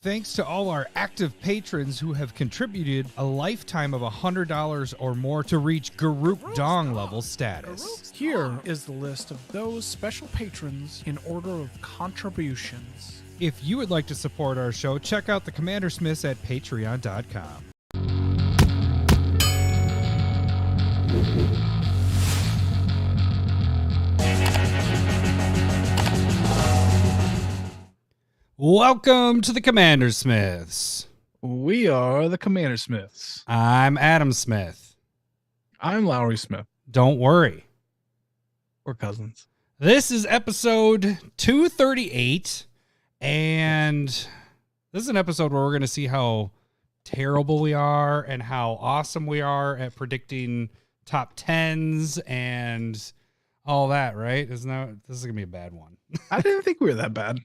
Thanks to all our active patrons who have contributed a lifetime of $100 or more to reach Garoop Dong level status. Here is the list of those special patrons in order of contributions. If you would like to support our show, check out the Commander Smiths at patreon.com. Welcome to the Commander Smiths. We are the Commander Smiths. I'm Adam Smith. I'm Lowery Smith. Don't worry. We're cousins. This is episode 238, and this is an episode where we're going to see how terrible we are and how awesome we are at predicting top 10s and all that, right? This is going to be a bad one. I didn't think we were that bad.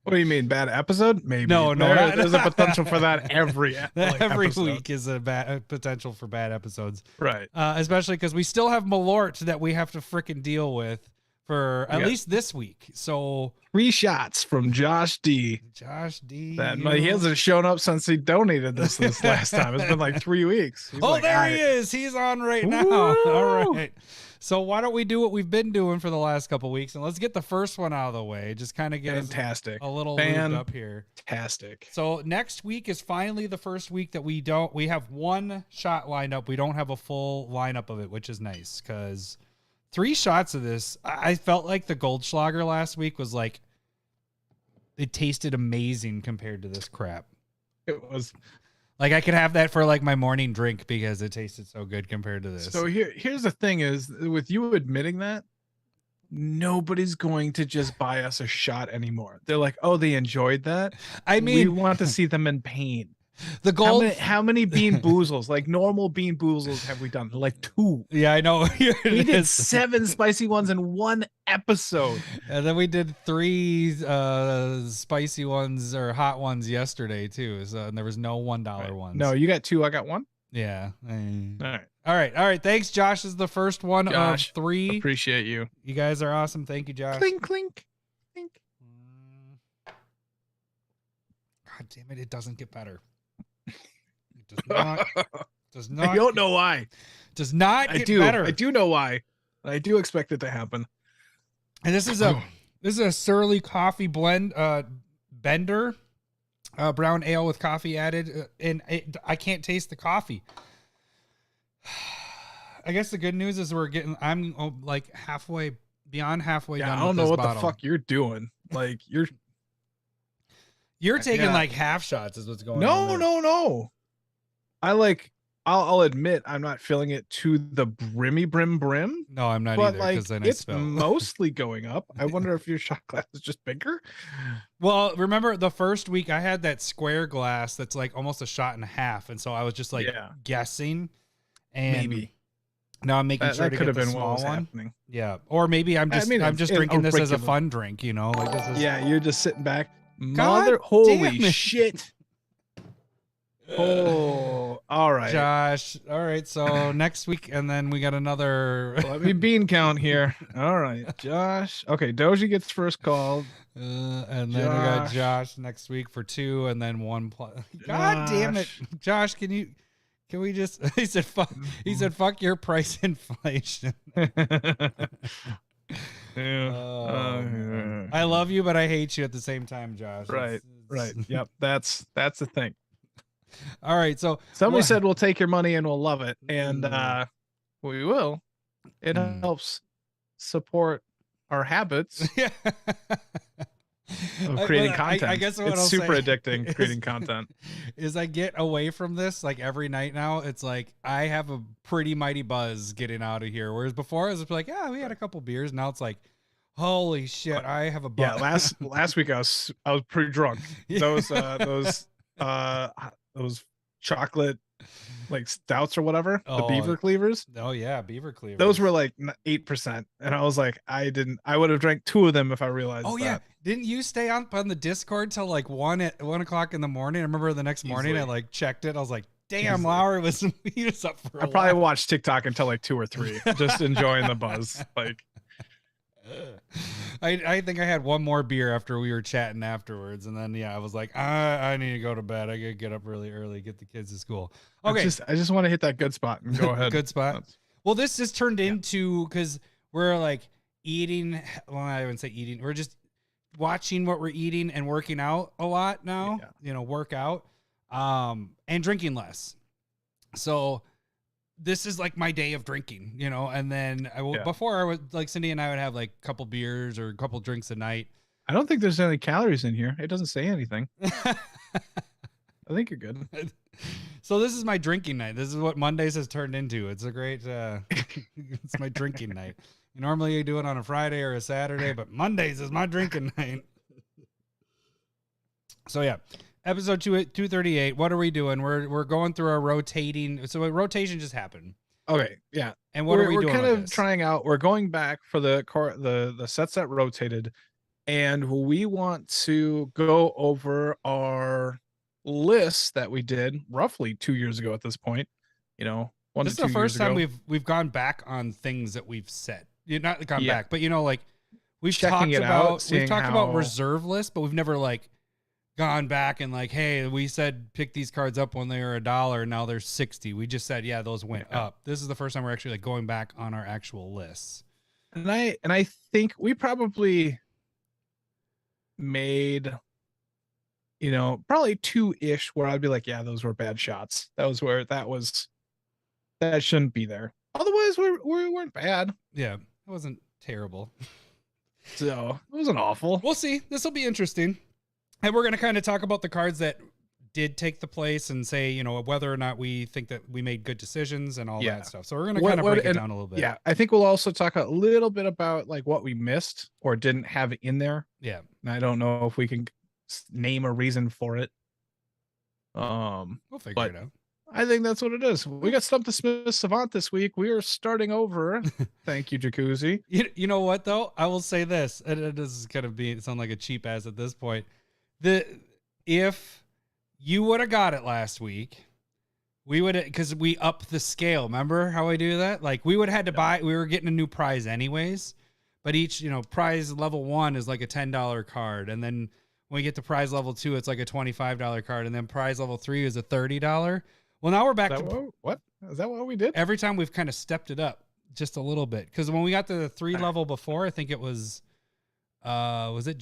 What do you mean, bad episode? Maybe. No, There's a potential for that every episode. Week is a bad potential for bad episodes. Right. Especially because we still have Malort that we have to freaking deal with for at least this week. So 3 shots from Josh D. That he hasn't shown up since he donated this last time. It's been like 3 weeks. He's there he is. He's on right now. All right. So why don't we do what we've been doing for the last couple weeks, and let's get the first one out of the way. Just kind of get fantastic a little lubed up here. Fantastic. So next week is finally the first week that we have one shot lined up. We don't have a full lineup of it, which is nice because 3 shots of this. I felt like the Goldschlager last week was like, it tasted amazing compared to this crap. It was. Like I could have that for like my morning drink because it tasted so good compared to this. So here's the thing is with you admitting that, nobody's going to just buy us a shot anymore. They're like, oh, they enjoyed that. I mean, we want to see them in pain. The gold. How many Bean Boozles, like normal Bean Boozles, have we done? Like 2. Yeah, I know. We did 7 spicy ones in 1 episode. And then we did 3 spicy ones or hot ones yesterday too. So and there was no $1 ones. No, you got 2. I got 1. Yeah. All right. Thanks, Josh. Is the first one of 3. Appreciate you. You guys are awesome. Thank you, Josh. Clink, clink, clink. God damn it! It doesn't get better. Does not. I don't know why. Does not get better. I do know why. I do expect it to happen. And this is a Surly coffee blend bender, brown ale with coffee added, and I can't taste the coffee. I guess the good news is I'm like beyond halfway done. I don't know what the fuck you're doing. Like you're taking like half shots is what's going on. No. I'll admit I'm not filling it to the brim. No, I'm not but either. Like, then it's mostly going up. I wonder if your shot glass is just bigger. Well, remember the first week I had that square glass that's like almost a shot and a half, and so I was just like guessing. And maybe now I'm making sure to get the small one. Happening. Yeah, or maybe I'm just drinking this as a fun drink. You know, like this is. Yeah, you're just sitting back. Holy shit. Oh, all right, Josh. All right, so next week, and then we got another. Let me bean count here. All right, Josh. Okay, Doji gets first called, and then we got Josh next week for 2, and then 1 plus. God damn it, Josh! Can we just? He said, "Fuck." He said, "Fuck your price inflation." I love you, but I hate you at the same time, Josh. Right. Yep. That's the thing. All right. So somebody said we'll take your money and we'll love it, and we will. It helps support our habits of creating content. I guess what it's super addicting creating content. Is I get away from this like every night now. It's like I have a pretty mighty buzz getting out of here. Whereas before I was like, yeah, we had a couple beers. Now it's like, holy shit, I have a buzz. Yeah, last week I was pretty drunk. Those chocolate like stouts or whatever, the beaver cleavers. Oh yeah, beaver cleavers. Those were like 8%, and I was like, I would have drank 2 of them if I realized. Oh yeah, didn't you stay on the Discord till like 1 o'clock in the morning? I remember the next morning I like checked it. I was like, damn, Lowery was up for. I probably watched TikTok until like 2 or 3, just enjoying the buzz. Like, I think I had one more beer after we were chatting afterwards, and then I was like, I need to go to bed. I gotta get up really early, get the kids to school. Okay, I just want to hit that good spot and go ahead. Good spot. Well, this just turned into, because we're like eating. Well, I wouldn't say eating. We're just watching what we're eating and working out a lot now. Work out, and drinking less. So this is like my day of drinking, and then before I was like, Cindy and I would have like a couple beers or a couple drinks a night. I don't think there's any calories in here. It doesn't say anything. I think you're good. So this is my drinking night. This is what Mondays has turned into. It's a great, it's my drinking night. Normally you do it on a Friday or a Saturday, but Mondays is my drinking night. So yeah. Episode 238. What are we doing? We're going through our rotating. So a rotation just happened. Okay, yeah. And what are we doing? We're kind of trying out. We're going back for the sets that rotated, and we want to go over our list that we did roughly 2 years ago at this point. This is the first time we've gone back on things that we've said. Not gone back, but like we've talked about reserve lists, but we've never like gone back and like, hey, we said pick these cards up when they were $1, now they're 60. We just said, those went up. This is the first time we're actually like going back on our actual lists. And I think we probably made, probably 2-ish where I'd be like, yeah, those were bad shots. That shouldn't be there. Otherwise, we weren't bad. Yeah, it wasn't terrible. So it wasn't awful. We'll see. This will be interesting. And we're going to kind of talk about the cards that did take the place and say, whether or not we think that we made good decisions and all that stuff. So we're going to kind of break it down a little bit. Yeah, I think we'll also talk a little bit about like what we missed or didn't have in there. Yeah. And I don't know if we can name a reason for it. We'll figure it out. I think that's what it is. We got Stump the Smith Savant this week. We are starting over. Thank you, Jacuzzi. You know what, though? I will say this. And this is going to sound like a cheap ass at this point. If you would have got it last week, we would have, because we upped the scale. Remember how I do that? Like we would have had to buy, we were getting a new prize anyways, but each, prize level 1 is like a $10 card. And then when we get to prize level 2, it's like a $25 card. And then prize level 3 is a $30. Well, now we're back to what? Is that what we did? Every time we've kind of stepped it up just a little bit. Because when we got to the 3 level before, I think it was it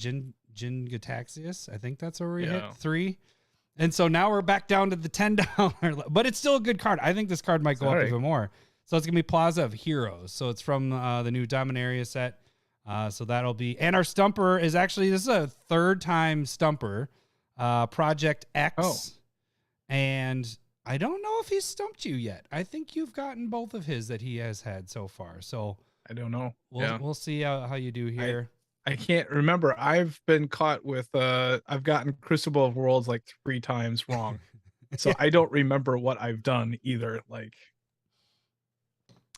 Gataxius? I think that's where we hit 3. And so now we're back down to the $10, but it's still a good card. I think this card might go up even more. So it's going to be Plaza of Heroes. So it's from the new Dominaria set. So that'll be, and our stumper is actually, this is a 3rd time stumper, Project X. Oh. And I don't know if he's stumped you yet. I think you've gotten both of his that he has had so far. So I don't know. We'll see how you do here. I can't remember. I've been caught with I've gotten Crucible of Worlds like 3 times wrong. So I don't remember what I've done either. Like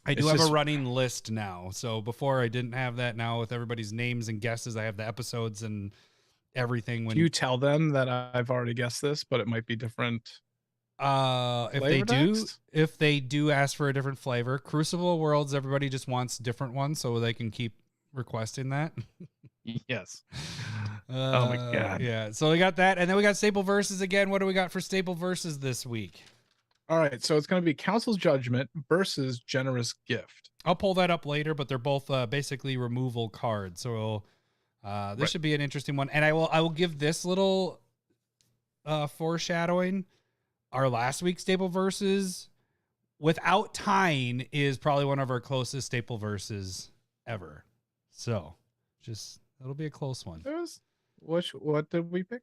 I do have a running list now. So before I didn't have that. Now with everybody's names and guesses, I have the episodes and everything. When you tell them that I've already guessed this, but it might be different. If they do ask for a different flavor, Crucible Worlds, everybody just wants different ones so they can keep requesting that. Yes. Oh my god. Yeah. So we got that, and then we got Staple Versus again. What do we got for Staple Versus this week? All right, so it's going to be Council's Judgment versus Generous Gift. I'll pull that up later, but they're both basically removal cards. So this should be an interesting one. And I will give this little foreshadowing. Our last week's Staple Versus, without tying, is probably one of our closest Staple Versus ever. So it'll be a close one. What did we pick?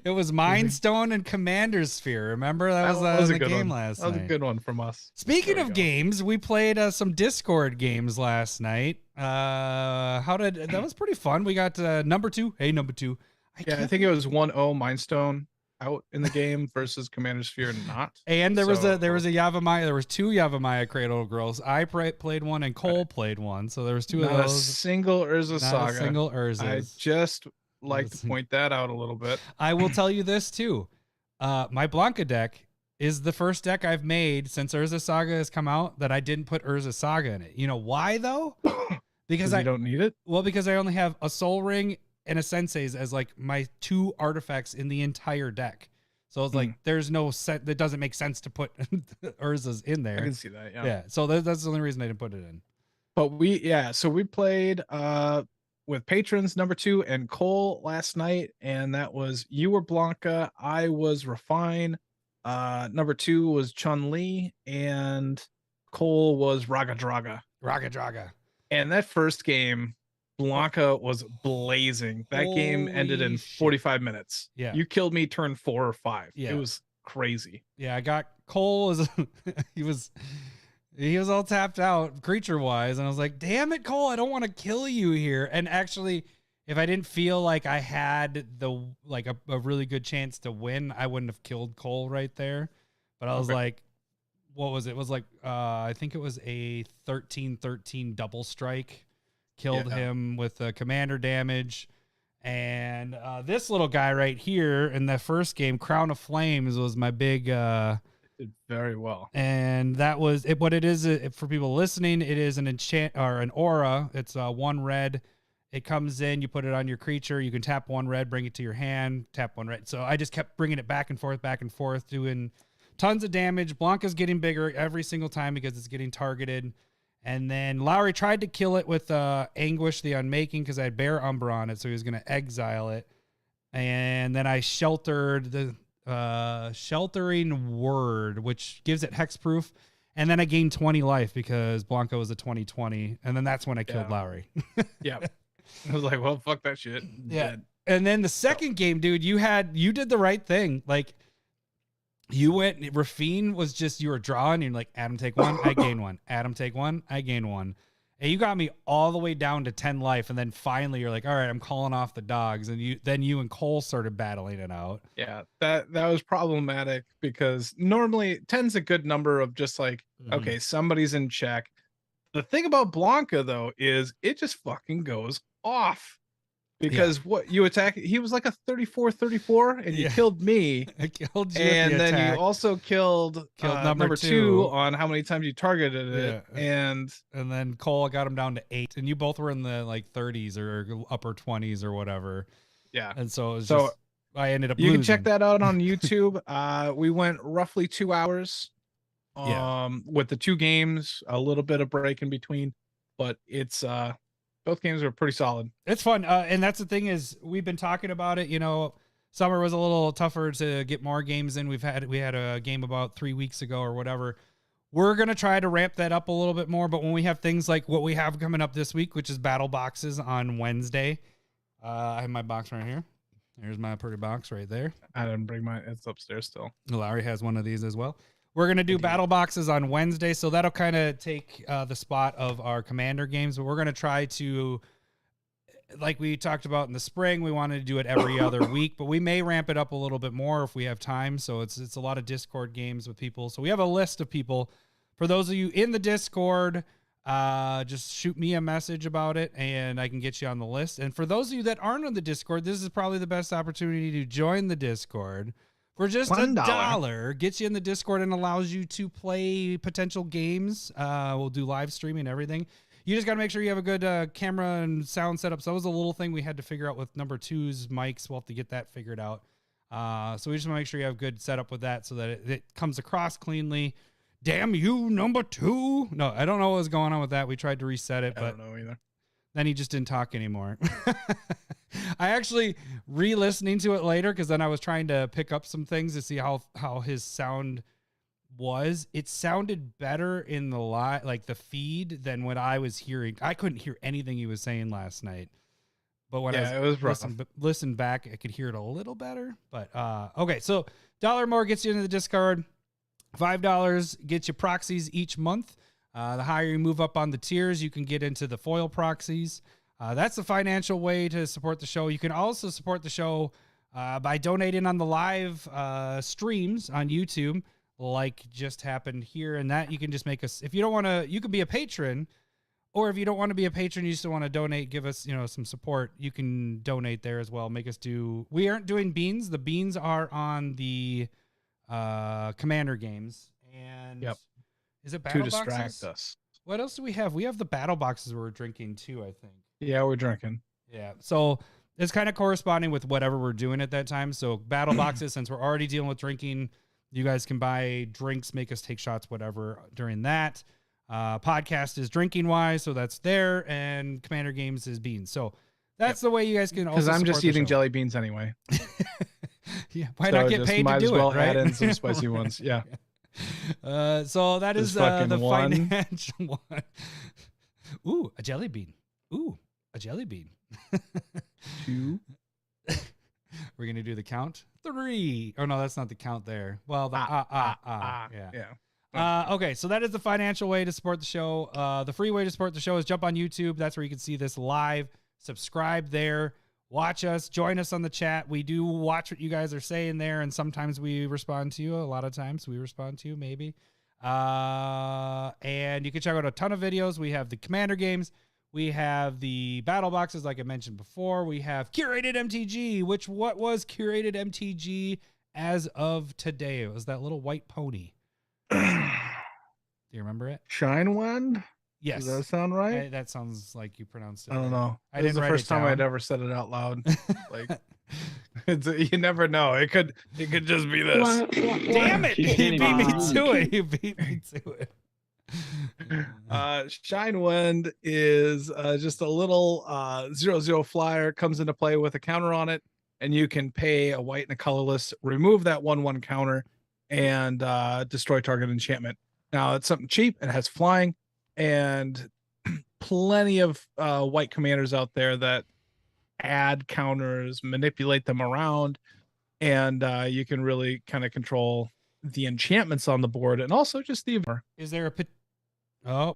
It was Mind Stone and Commander Sphere. Remember that was a game last night. That was a good one from us. Speaking of games, we played some Discord games last night. That was pretty fun. We got number 2. Hey, number 2. I think it was 1-0 Mind Stone out in the game versus Commander Sphere not. And there was a Yavimaya. There was 2 Yavimaya Cradle Girls. I played one and Cole played one. So there was 2 of those. Not a single Urza Saga. A single Urza. I just like to point that out a little bit. I will tell you this too. My Blanca deck is the first deck I've made since Urza Saga has come out that I didn't put Urza Saga in it. You know why though? because you don't need it. Well, because I only have a Soul Ring and a Sensei's as like my 2 artifacts in the entire deck. So it's like there's no set that doesn't make sense to put Urza's in there. I can see that. Yeah. So that's the only reason I didn't put it in. But we played with patrons number 2 and Cole last night, and that was you were Blanca, I was Refine, number 2 was Chun Li, and Cole was Raga Draga. Raga Draga. And that first game, Blanca was blazing. That game ended in 45 minutes. Yeah. You killed me turn 4 or 5. Yeah. It was crazy. Yeah, I got Cole as he was all tapped out creature wise, and I was like, damn it, Cole, I don't want to kill you here. And actually, if I didn't feel like I had a really good chance to win, I wouldn't have killed Cole right there. But I was like, what was it? It was like I think it was a 13-13 double strike. Killed him with commander damage. And this little guy right here in the first game, Crown of Flames, was my big did very well. And that was it. What it is for people listening, it is an enchant or an aura. It's 1 red. It comes in, you put it on your creature, you can tap 1 red, bring it to your hand, tap 1 red. So I just kept bringing it back and forth, doing tons of damage. Blanca's getting bigger every single time because it's getting targeted. And then Lowery tried to kill it with Anguish the Unmaking because I had Bear Umbra on it, so he was going to exile it. And then I sheltered the Sheltering Word, which gives it hexproof. And then I gained 20 life because Blanca was a 20/20. And then that's when I killed Lowery. Yeah. I was like, well, fuck that shit. Yeah. Dead. And then the second game, dude, you did the right thing. Like, you went, Rafine was just, you were drawing, you're like, Adam take 1, I gain 1. Adam take 1, I gain 1. And you got me all the way down to 10 life. And then finally you're like, all right, I'm calling off the dogs. And you and Cole started battling it out. Yeah, that was problematic because normally 10's a good number of just like, okay, somebody's in check. The thing about Blanca though, is it just fucking goes off. Because what you attack, he was like a 34/34, and you killed me. I killed you, and then you also killed number 2 on how many times you targeted it, and then Cole got him down to 8, and you both were in the like 30s or upper 20s or whatever. Yeah, and so it was just, I ended up. You can check that out on YouTube. We went roughly 2 hours, with the 2 games, a little bit of break in between, but it's both games are pretty solid. It's fun. And that's the thing is we've been talking about it, summer was a little tougher to get more games in. We had a game about 3 weeks ago or whatever. We're going to try to ramp that up a little bit more. But when we have things like what we have coming up this week, which is battle boxes on Wednesday, I have my box right here. There's my pretty box right there. I didn't bring mine. It's upstairs still. Larry has one of these as well. We're going to do battle boxes on Wednesday, so that'll kind of take the spot of our commander games. But we're going to try to, like we talked about in the spring, we wanted to do it every other week, but we may ramp it up a little bit more if we have time. So it's a lot of Discord games with people. So we have a list of people. For those of you in the Discord, just shoot me a message about it, and I can get you on the list. And for those of you that aren't on the Discord, this is probably the best opportunity to join the Discord. For just $1, gets you in the Discord and allows you to play potential games. We'll do live streaming and everything. You just got to make sure you have a good camera and sound setup. So that was a little thing we had to figure out with number 2's mics. We'll have to get that figured out. So we just want to make sure you have good setup with that so that it comes across cleanly. Damn you, number 2. No, I don't know what was going on with that. We tried to reset it, but I don't know either. Then he just didn't talk anymore. I actually re-listening to it later because then I was trying to pick up some things to see how his sound was. It sounded better in the like the feed than what I was hearing. I couldn't hear anything he was saying last night. But when it was rough. Listen back, I could hear it a little better. But okay, so $1 more gets you into the Discord. $5 gets you proxies each month. The higher you move up on the tiers, you can get into the foil proxies. That's the financial way to support the show. You can also support the show by donating on the live streams on YouTube, like just happened here. And that you can just make us, if you don't want to, you can be a patron, or if you don't want to be a patron, you still want to donate, give us, some support. You can donate there as well. Make us do, we aren't doing beans. The beans are on the commander games. And yep. Is it battle to distract boxes? us? What else do we have? We have the battle boxes we're drinking too, I think. Yeah, we're drinking. Yeah. So it's kind of corresponding with whatever we're doing at that time. So battle boxes, since we're already dealing with drinking, you guys can buy drinks, make us take shots, whatever during that. Podcast is drinking wise, so that's there, and Commander Games is beans. So that's the way you guys can also. Because I'm just eating show. jelly beans anyway. Yeah, why not get paid to do it? Right? Add in some spicy ones. Yeah. So that is the financial one. Ooh, a jelly bean. Ooh, a jelly bean. 2. We're gonna do the count. 3. Oh no, that's not the count there. Well, the yeah. Okay, so that is the financial way to support the show. The free way to support the show is jump on YouTube. That's where you can see this live. Subscribe there. Watch us. Join us on the chat. We do watch what you guys are saying there, and sometimes we respond to you. A lot of times we respond to you, maybe. And you can check out a ton of videos. We have the Commander games. We have the battle boxes, like I mentioned before. We have curated MTG, what was curated MTG as of today? It was that little white pony. Do you remember it? Shine one? Yes. Does that sound right? That sounds like you pronounced it. I don't know. I didn't the write first it time down. I'd ever said it out loud. Like, you never know. It could just be this. Damn it! You beat me to it. You beat me to it. Shine Wind is just a little 0/0 flyer, comes into play with a counter on it, and you can pay a white and a colorless, remove that 1/1 counter, and destroy target enchantment. Now it's something cheap. It has flying, and plenty of white commanders out there that add counters, manipulate them around, and you can really kind of control the enchantments on the board, and also just the. Is there a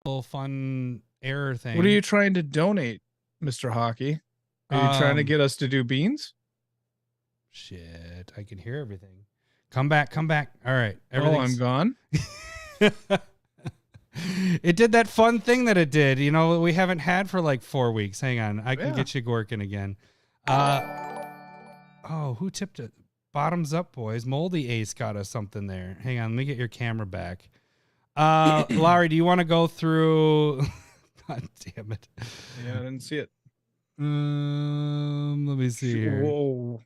little fun error thing? What are you trying to donate, Mr. Hockey? Are you trying to get us to do beans? Shit, I can hear everything. Come back. All right. I'm gone. It did that fun thing that it did. You know, we haven't had for like 4 weeks. Hang on. I can get you working again. Who tipped it? Bottoms up, boys. Moldy Ace got us something there. Hang on. Let me get your camera back. Lowery, do you want to go through? God damn it. Yeah, I didn't see it. Let me see here. Whoa.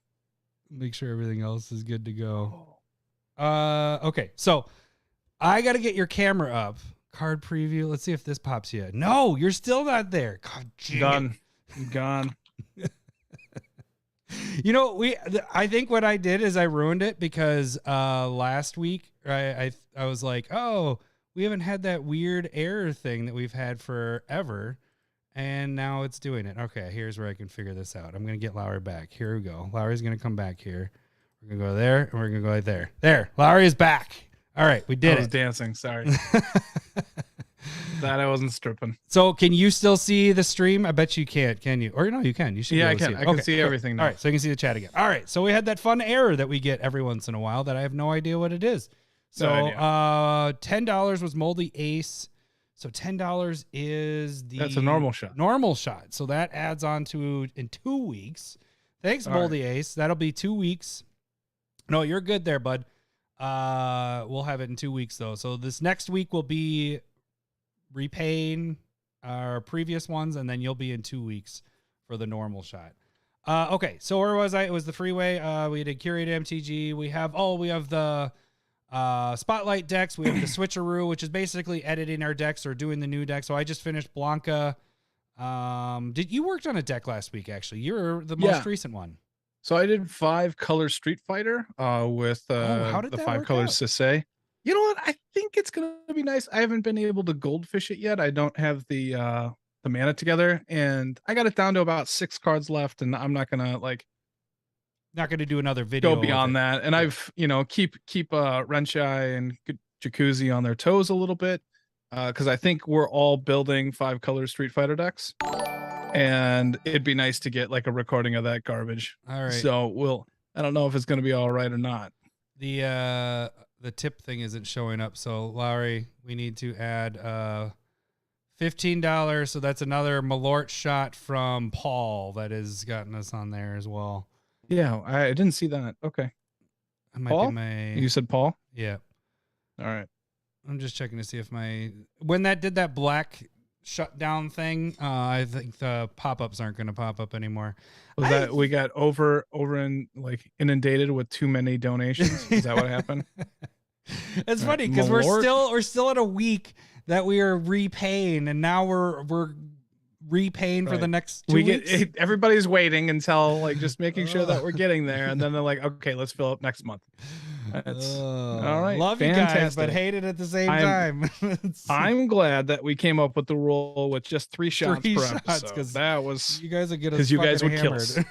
Make sure everything else is good to go. Okay. So I got to get your camera up. Card preview. Let's see if this pops yet. No, you're still not there. God, done. Gone. You know, I think what I did is I ruined it because last week I was like, oh, we haven't had that weird error thing that we've had forever, and now it's doing it. Okay, here's where I can figure this out. I'm gonna get Lowery back. Here we go. Lowery's gonna come back here. We're gonna go there, and we're gonna go right there. There, Lowery is back. All right, we did it. I was dancing. Sorry. That I wasn't stripping. So can you still see the stream? I bet you can't. Can you? Or no, you can. You should. Yeah, I can. I can see everything now. All right, so you can see the chat again. All right, so we had that fun error that we get every once in a while that I have no idea what it is. So $10 was Moldy Ace. So $10 is that's a normal shot. Normal shot. So that adds on to in 2 weeks. Thanks, Moldy Ace. That'll be 2 weeks. No, you're good there, bud. We'll have it in 2 weeks though. So this next week will be repaying our previous ones, and then you'll be in 2 weeks for the normal shot. Okay, so where was I? It was the freeway. We did curated MTG. We have the spotlight decks. We have the switcheroo, which is basically editing our decks or doing the new deck. So I just finished Blanca. You worked on a deck last week? Actually, you're the most recent one. So I did 5-color Street Fighter with the 5-color Sisei. You know what? I think it's gonna be nice. I haven't been able to goldfish it yet. I don't have the mana together, and I got it down to about 6 cards left, and I'm not gonna do another video. Go beyond that. And I've keep Renshai and Jacuzzi on their toes a little bit, because I think we're all building 5-color Street Fighter decks. And it'd be nice to get like a recording of that garbage. All right. So I don't know if it's going to be all right or not. The tip thing isn't showing up. So Lowery, we need to add $15. So that's another Malort shot from Paul that has gotten us on there as well. Yeah, I didn't see that. Okay. That might Paul? be You said Paul? Yeah. All right. I'm just checking to see if when that did that black shutdown thing, I think the pop-ups aren't going to pop up anymore. Was that we got over and like inundated with too many donations? Is that what happened? It's funny because we're still at a week that we are repaying, and now we're repaying for the next 2 weeks. Everybody's waiting until like just making sure that we're getting there, and then they're like, okay, let's fill up next month. That's all right. Love fantastic. you guys, but hate it at the same time. I'm glad that we came up with the rule with just 3 shots per episode. Because that was you guys would get us because you guys would hammered. kill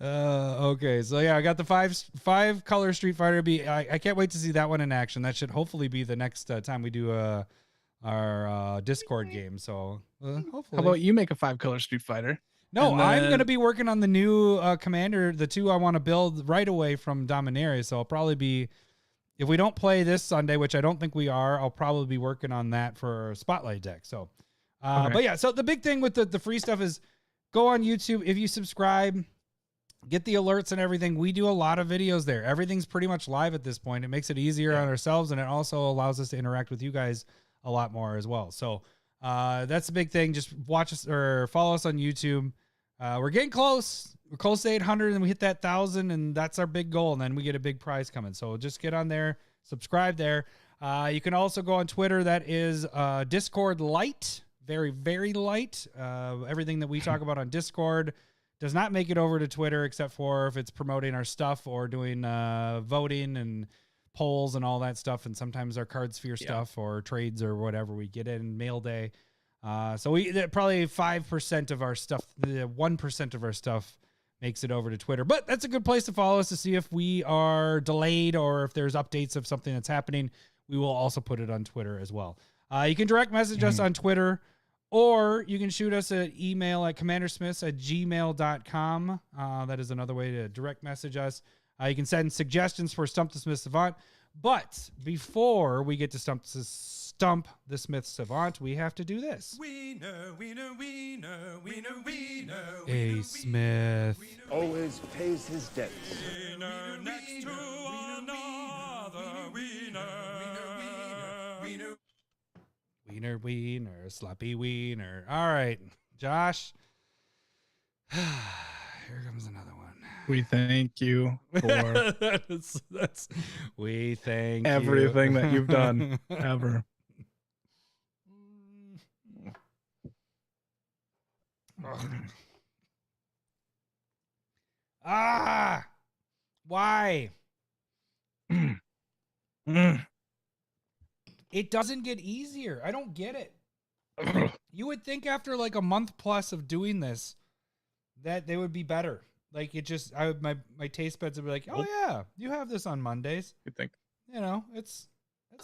us. Okay, so yeah, I got the five color Street Fighter. I can't wait to see that one in action. That should hopefully be the next time we do our Discord game. So hopefully. How about you make a 5-color Street Fighter? No, I'm going to be working on the new commander, the 2 I want to build right away from Dominaria. So I'll probably be, if we don't play this Sunday, which I don't think we are, I'll probably be working on that for Spotlight deck. So, But yeah, so the big thing with the free stuff is go on YouTube. If you subscribe, get the alerts and everything. We do a lot of videos there. Everything's pretty much live at this point. It makes it easier on ourselves, and it also allows us to interact with you guys a lot more as well. So that's the big thing. Just watch us or follow us on YouTube. We're getting close. We're close to 800, and we hit that 1,000, and that's our big goal. And then we get a big prize coming. So just get on there, subscribe there. You can also go on Twitter. That is Discord Lite, very, very light. Everything that we talk about on Discord does not make it over to Twitter, except for if it's promoting our stuff or doing voting and polls and all that stuff. And sometimes our Card Sphere stuff or trades or whatever we get in mail day. So we probably 5% of our stuff, 1% of our stuff makes it over to Twitter. But that's a good place to follow us to see if we are delayed or if there's updates of something that's happening. We will also put it on Twitter as well. You can direct message us on Twitter, or you can shoot us an email at commandersmiths@gmail.com. That is another way to direct message us. You can send suggestions for Stump the Smith Savant. But before we get to Stump the Smith Savant, we have to do this. A Smith always pays his debts. Next to another Wiener, sloppy wiener. All right, Josh. Here comes another one. We thank you for we thank everything that you've done ever. Why? It doesn't get easier. I don't get it. You would think after like a month plus of doing this that they would be better. Like it just, my taste buds would be like, oh yeah, you have this on Mondays. You think? You know, it's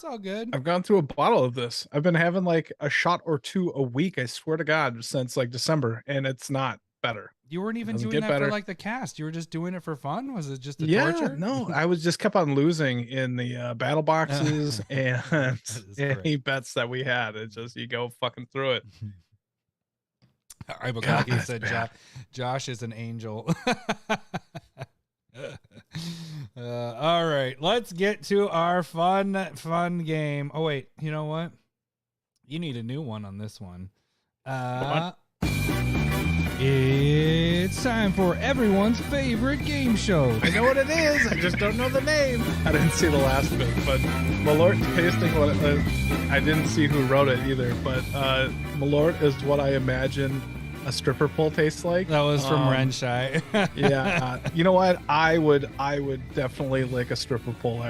all good. I've gone through a bottle of this. I've been having like a shot or 2 a week. I swear to God, since like December, and it's not better. You weren't even doing that for like the cast. You were just doing it for fun. Was it just a torture? No, I was just kept on losing in the battle boxes and any bets that we had. It's just, you go fucking through it. Ibukaki said Josh is an angel. All right, let's get to our fun game. Oh wait, you know what? You need a new one on this one. It's time for everyone's favorite game show. I know what it is. I just don't know the name. I didn't see the last bit, but Malort tasting what I didn't see who wrote it either, but Malort is what I imagine a stripper pole tastes like. That was from Renshai. Yeah. You know what? I would definitely lick a stripper pole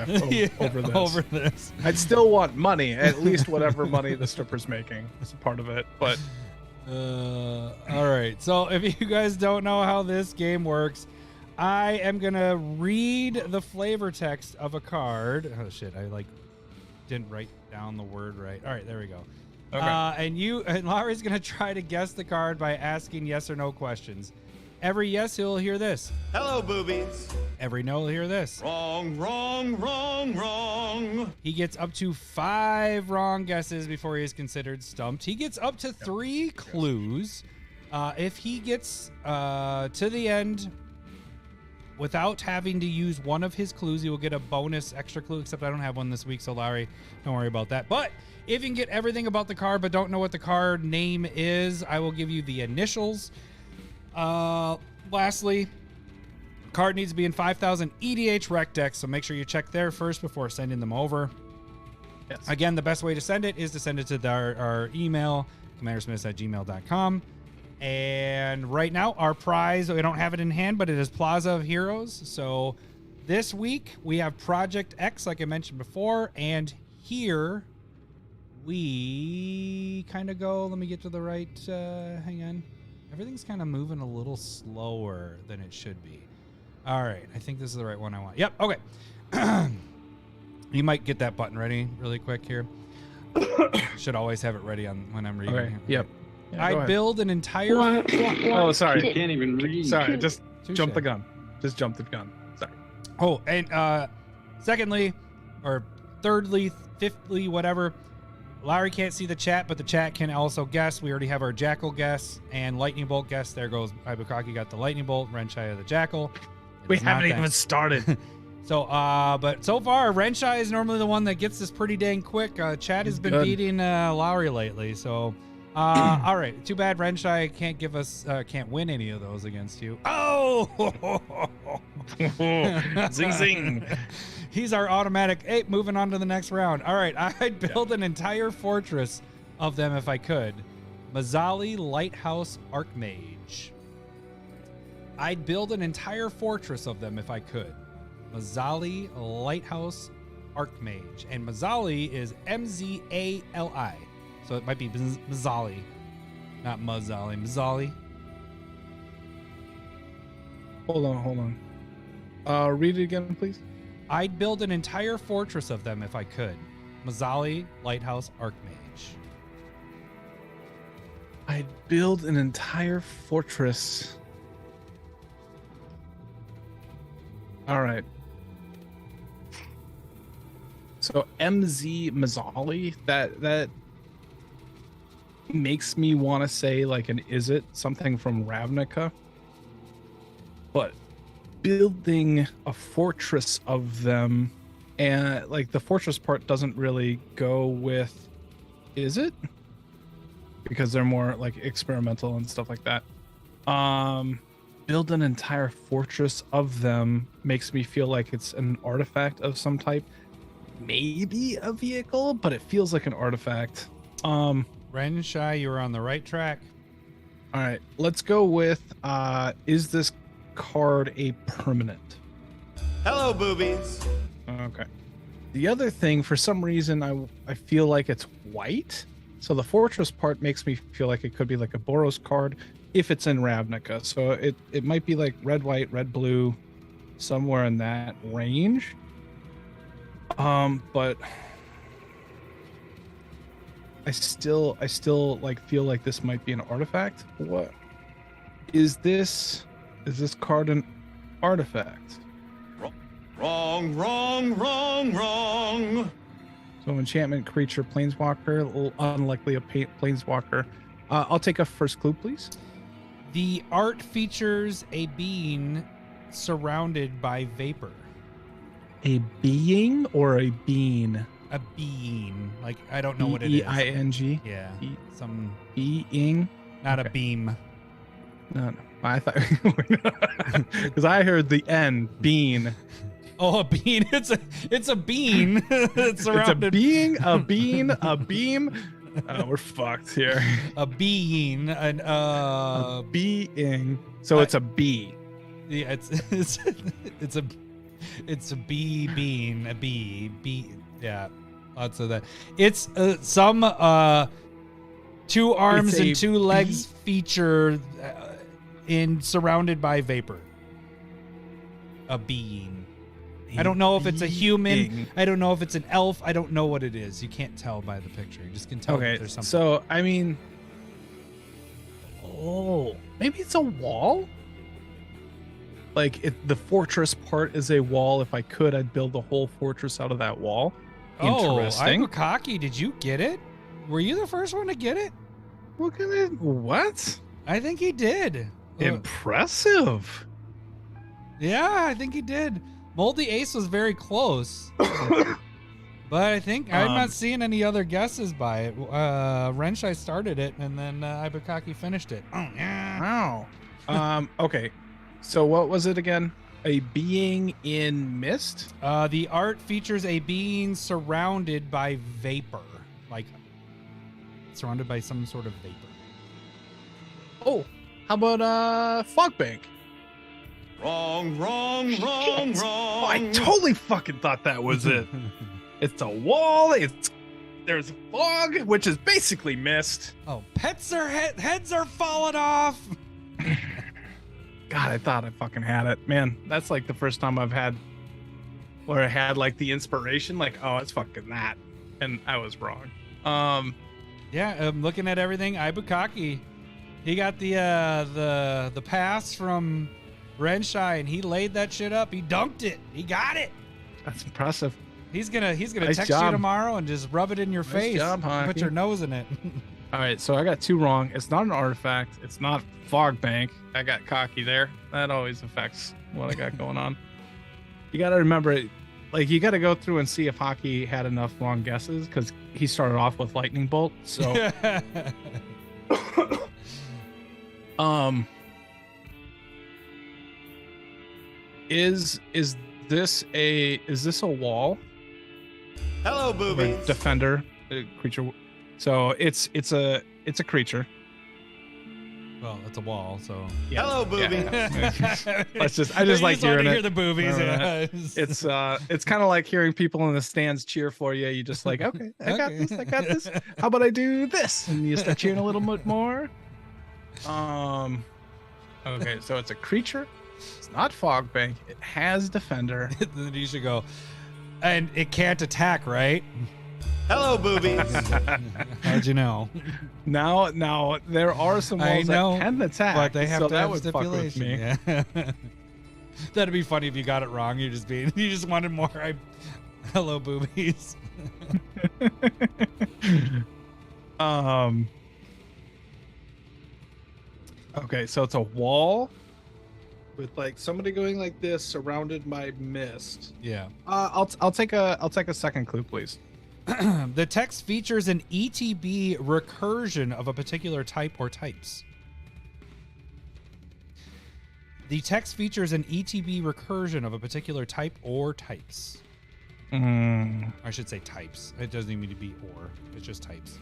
over this. I'd still want money, at least whatever money the stripper's making is a part of it, but all right, so if you guys don't know how this game works, I am gonna read the flavor text of a card. Oh shit, I didn't write down the word right. All right, there we go. Okay. And Lowery's gonna try to guess the card by asking yes or no questions. Every yes, he'll hear this. Hello, boobies. Every no, he'll hear this. Wrong. He gets up to 5 wrong guesses before he is considered stumped. He gets up to 3 clues. If he gets to the end without having to use one of his clues, you will get a bonus extra clue, except I don't have one this week, so Lowery, don't worry about that. But if you can get everything about the card but don't know what the card name is, I will give you the initials. Lastly, card needs to be in 5,000 EDH rec decks, so make sure you check there first before sending them over. Yes. Again, the best way to send it is to send it to our email, commandersmiths@gmail.com. And right now, our prize, we don't have it in hand, but it is Plaza of Heroes. So this week, we have Project X, like I mentioned before. And here, we kind of go, let me get to the right, hang on. Everything's kind of moving a little slower than it should be. All right, I think this is the right one I want. Yep, okay. You might get that button ready really quick here. Should always have it ready on when I'm reading. Okay. Yep. Yeah, I build an entire. Oh, sorry. You can't even read. Sorry. Just Touche. jump the gun. Just jump the gun. Sorry. Oh, and secondly, or thirdly, fifthly, whatever. Lowery can't see the chat, but the chat can also guess. We already have our Jackal guess and Lightning Bolt guess. There goes Ibukaki got the Lightning Bolt, Renshai of the Jackal. We haven't even started. So, but so far, Renshai is normally the one that gets this pretty dang quick. Chad has been Good. beating Lowery lately. So, all right. Too bad Renshai can't give us, can't win any of those against you. Oh! Zing zing. He's our automatic. Hey, moving on to the next round. All right. I'd build an entire fortress of them if I could. Mazzali Lighthouse Archmage. I'd build an entire fortress of them if I could. Mazzali Lighthouse Archmage. And Mazzali is Mzali. So it might be Mazzali. Not Mazzali. Mazzali. Hold on. Read it again, please. I'd build an entire fortress of them if I could. Mazzali Lighthouse Archmage. I'd build an entire fortress. All right. So MZ Mazzali, that makes me want to say like an is it something from Ravnica, but building a fortress of them, and like the fortress part doesn't really go with is it, because they're more like experimental and stuff like that. Build an entire fortress of them makes me feel like it's an artifact of some type, maybe a vehicle, but it feels like an artifact. Renshai, you were on the right track. All right, let's go with is this card a permanent? Hello, boobies. Okay. The other thing, for some reason, I feel like it's white. So the fortress part makes me feel like it could be like a Boros card if it's in Ravnica. So it might be like red, white, red, blue, somewhere in that range. But I still like feel like this might be an artifact. What is this? Is this card an artifact? Wrong, wrong, wrong, wrong. So enchantment, creature, planeswalker, unlikely a planeswalker. I'll take a first clue, please. The art features a being surrounded by vapor. A being or a bean? A being. Like, I don't know what it is. B-E-I-N-G? Yeah. Be- Some, Being? not Okay. a beam. No. I thought, because I heard the N, bean. Oh, a bean. It's a bean. It's surrounded. It's a being, a bean, a beam. Oh, we're fucked here. A being. A being. So it's a bee. Yeah, it's a bee bean, a bee. Yeah, lots of that. It's some 2 arms It's a and 2 legs feature in surrounded by vapor. A being. I don't know if it's a human. Being. I don't know if it's an elf. I don't know what it is. You can't tell by the picture. You just can tell that Okay, there's something. so I mean, maybe it's a wall. Like the fortress part is a wall. If I could, I'd build the whole fortress out of that wall. Interesting. I'm cocky. Did you get it? Were you the first one to get it? Look at it. What? I think he did. Impressive. Yeah, I think he did. Moldy Ace was very close. But I think I'm not seeing any other guesses by it. Renshai started it, and then Ibukaki finished it. Oh, yeah. Wow. Okay. So what was it again? A being in mist? The art features a being surrounded by vapor. Like, surrounded by some sort of vapor. Oh, how about Fog Bank? Wrong, wrong, wrong, Shit. wrong. Oh, I totally fucking thought that was it. It's a wall. There's fog, which is basically mist. Oh, heads are falling off. God, I thought I fucking had it. Man, that's like the first time I've had where I had like the inspiration, like, oh, it's fucking that. And I was wrong. Yeah, I'm looking at everything. Ibukaki, he got the pass from Renshai, and he laid that shit up. He dunked it. He got it. That's impressive. He's gonna Nice text job. you tomorrow and just rub it in your face. job, and put Hockey. your nose in it. All right, so I got 2 wrong. It's not an artifact. It's not Fog Bank. I got cocky there. That always affects what I got going on. You got to remember, like, you got to go through and see if Hockey had enough wrong guesses because he started off with Lightning Bolt. So, is this a wall? Hello, Or boobies. defender creature? So it's a creature. Well, it's a wall, so. Yeah. Hello, boobies. Yeah. I just You like just wanted hearing to it. hear the boobies. Remember Yeah. It's kind of like hearing people in the stands cheer for you. You just like, okay, I got Okay. this. I got this. How about I do this? And you start cheering a little bit more. Okay, so it's a creature. It's not Fog Bank. It has defender. Then you should go. And it can't attack, right? Hello, boobies. How'd you know? Now there are some I walls know, that can attack, But they have so to that have would fuck with stipulation. me. Yeah. That'd be funny if you got it wrong. You just wanted more. Hello, boobies. Okay, so it's a wall with like somebody going like this, surrounded by mist. Yeah. I'll take a second clue, please. The text features an ETB recursion of a particular type or types. The text features an ETB recursion of a particular type or types. I should say types. It doesn't even need to be or. It's just types.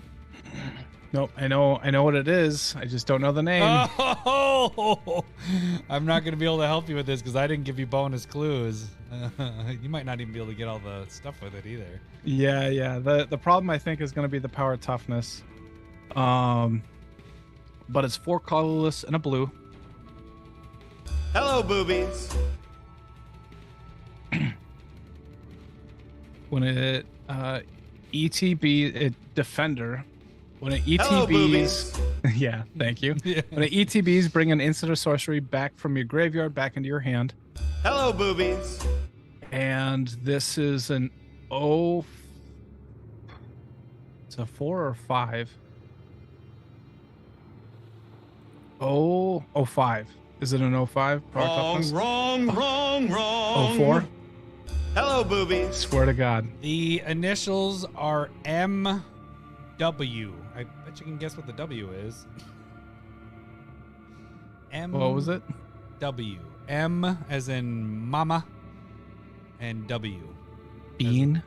Nope, I know what it is. I just don't know the name. Oh, I'm not going to be able to help you with this because I didn't give you bonus clues. You might not even be able to get all the stuff with it either. Yeah. The problem I think is going to be the power toughness. But it's 4 colorless and a blue. Hello, boobies. When it ETB it defender. When it Hello, ETBs, boobies. yeah, thank you. Yeah. When it ETBs, bring an instant or sorcery back from your graveyard back into your hand. Hello, boobies. And this is an O. It's a 4 or 5. Oh, 05. Is it an 05? Wrong, wrong, wrong, wrong. 04? Hello, boobies. Swear to God. The initials are MW. I bet you can guess what the W is. M. What was it? W. M as in mama, and W. Bean.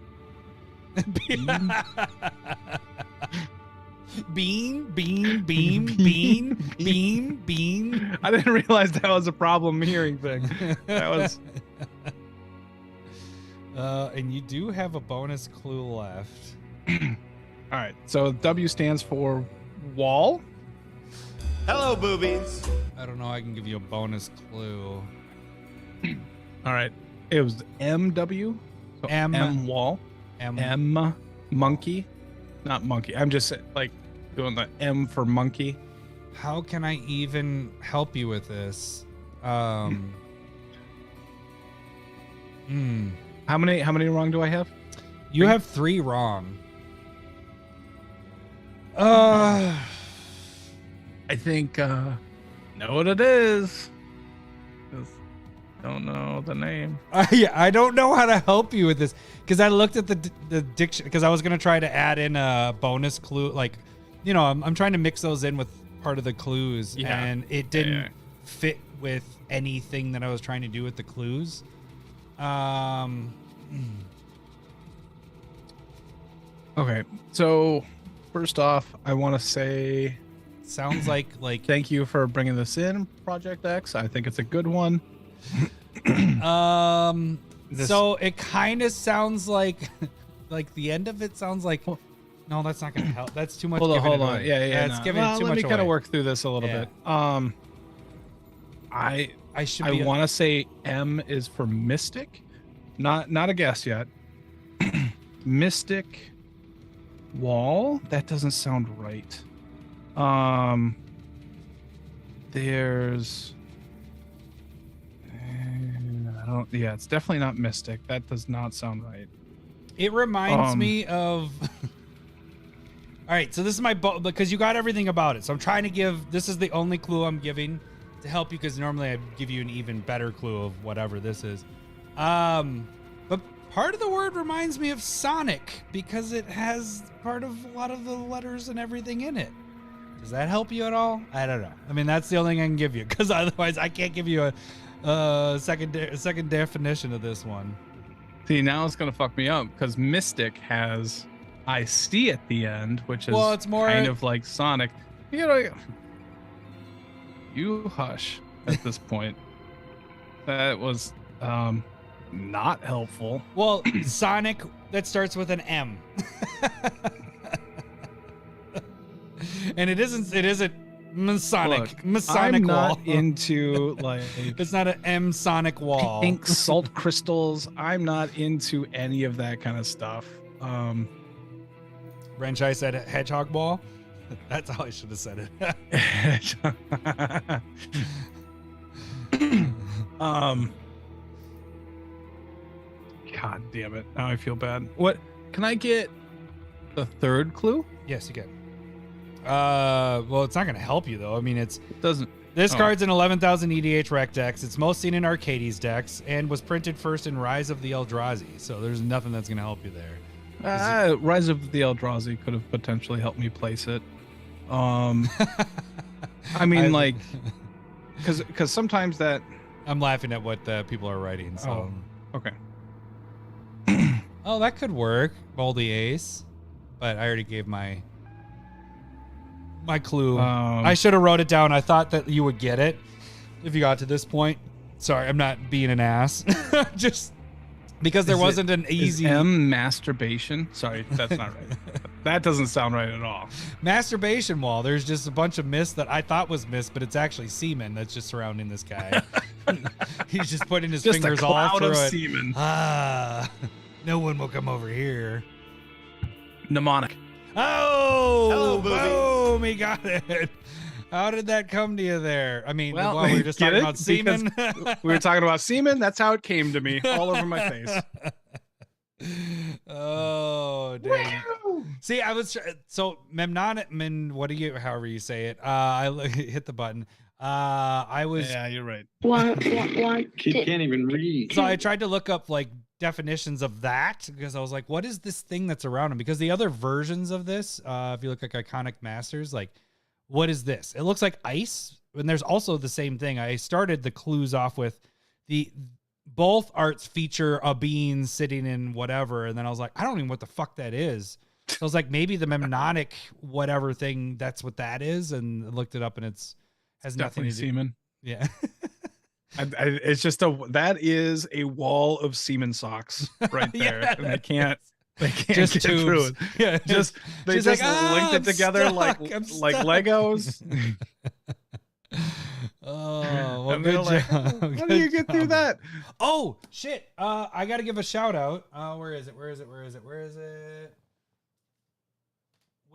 Bean, bean, beam, bean, bean, bean. I didn't realize that was a problem hearing thing. That was. And you do have a bonus clue left. All right. So W stands for wall. Hello, boobies. I don't know. I can give you a bonus clue. All right. It was MW. So M wall. M monkey. Not monkey. I'm just like doing the M for monkey. How can I even help you with this? How many wrong do I have? You have 3 wrong. I think know what it is. Don't know the name. Yeah, I don't know how to help you with this because I looked at the diction because I was gonna try to add in a bonus clue, like, you know, I'm trying to mix those in with part of the clues, and it didn't fit with anything that I was trying to do with the clues. Okay, so first off, I want to say sounds like thank you for bringing this in, Project X. I think it's a good one. So it kind of sounds like the end of it sounds like. No, that's not gonna help. That's too much. Hold on. Away. Yeah. It's No. giving Well, too let much me kind away. of work through this a little bit. I want to say M is for Mystic, not a guess yet. Mystic Wall. That doesn't sound right. There's. I don't. Yeah, it's definitely not Mystic. That does not sound right. It reminds me of. All right, so this is my because you got everything about it. So I'm trying to give. This is the only clue I'm giving to help you because normally I'd give you an even better clue of whatever this is. But part of the word reminds me of Sonic because it has part of a lot of the letters and everything in it. Does that help you at all? I don't know. I mean, that's the only thing I can give you because otherwise I can't give you a second definition of this one. See, now it's gonna fuck me up because Mystic has I see at the end, which is Well, it's more kind of like Sonic. You know, you hush at this point. That was not helpful. Well, Sonic that starts with an M. And it isn't Masonic. Masonic I'm wall. not into like It's not an M Sonic wall. pink salt crystals. I'm not into any of that kind of stuff. Renchai said hedgehog wall. That's how I should have said it. God damn it. Now I feel bad. What can I get the third clue? Yes, you can. Well, it's not going to help you though. I mean, It doesn't. this card's an 11,000 EDH rec decks. It's most seen in Arcades decks and was printed first in Rise of the Eldrazi. So there's nothing that's going to help you there. Rise of the Eldrazi could have potentially helped me place it. I mean, like, because sometimes that. I'm laughing at what people are writing. So. Okay. Oh, that could work. Baldy Ace, but I already gave my clue. I should have wrote it down. I thought that you would get it if you got to this point. Sorry, I'm not being an ass. Just because there wasn't an easy masturbation. Sorry, that's not right. That doesn't sound right at all. Masturbation wall. There's just a bunch of mist that I thought was mist, but it's actually semen that's just surrounding this guy. He's just putting his Just fingers a all cloud through of it. semen. No one will come over here. Mnemonic. Oh, Hello, boobies. boom! He got it. How did that come to you there? I mean, Well, we were just get talking it? about semen. We were talking about semen. That's how it came to me, all over my face. Oh, dang. See, I was so however you say it. I hit the button. I was. Yeah, you're right. Kid can't even read. So I tried to look up like definitions of that because I was like, what is this thing that's around him? Because the other versions of this, if you look like Iconic Masters, like, what is this? It looks like ice. And there's also the same thing. I started the clues off with both arts feature a bean sitting in whatever. And then I was like, I don't even know what the fuck that is. So I was like, maybe the mnemonic whatever thing, that's what that is. And I looked it up and has nothing Definitely to do. semen. Yeah. It's just that is a wall of semen socks right there, Yeah, and they can't just get tubes. through it. Yeah. They She's just like, linked I'm it together stuck, like I'm Legos. Oh, well, And they're good like, job. how do Good you get through job. that? Oh shit! I got to give a shout out. Where is it?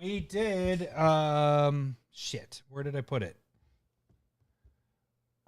We did. Shit. Where did I put it?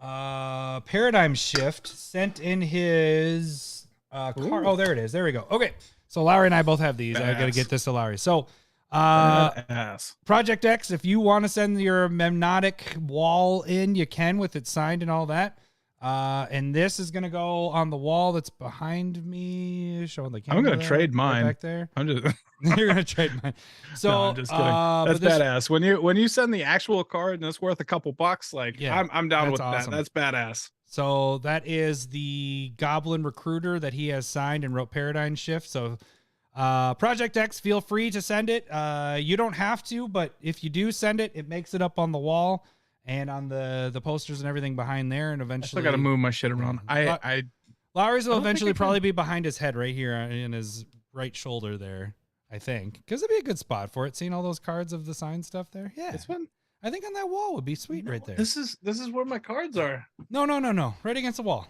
Paradigm Shift sent in his car. Oh, there it is. There we go. Okay. So Lowery and I both have these. I got to Badass. get this to Lowery. So, Ass. Project X, if you want to send your mnemonic wall in, you can with it signed and all that. And this is gonna go on the wall that's behind me, showing the camera. I'm gonna there, trade mine right back there. I'm just You're gonna trade mine. So no, I'm just kidding. but That's this, badass. When you send the actual card and it's worth a couple bucks, like Yeah, I'm down that's with awesome. that. That's badass. So that is the Goblin Recruiter that he has signed and wrote Paradigm Shift. So Project X, feel free to send it. You don't have to, but if you do send it, it makes it up on the wall and on the posters and everything behind there. And I eventually, still got to move my shit around. Lowry's will I don't think eventually I can. probably be behind his head right here in his right shoulder there, I think. Because it'd be a good spot for it. Seeing all those cards of the signed stuff there. Yeah. It's fun. I think on that wall would be sweet right there. This is where my cards are. No. Right against the wall.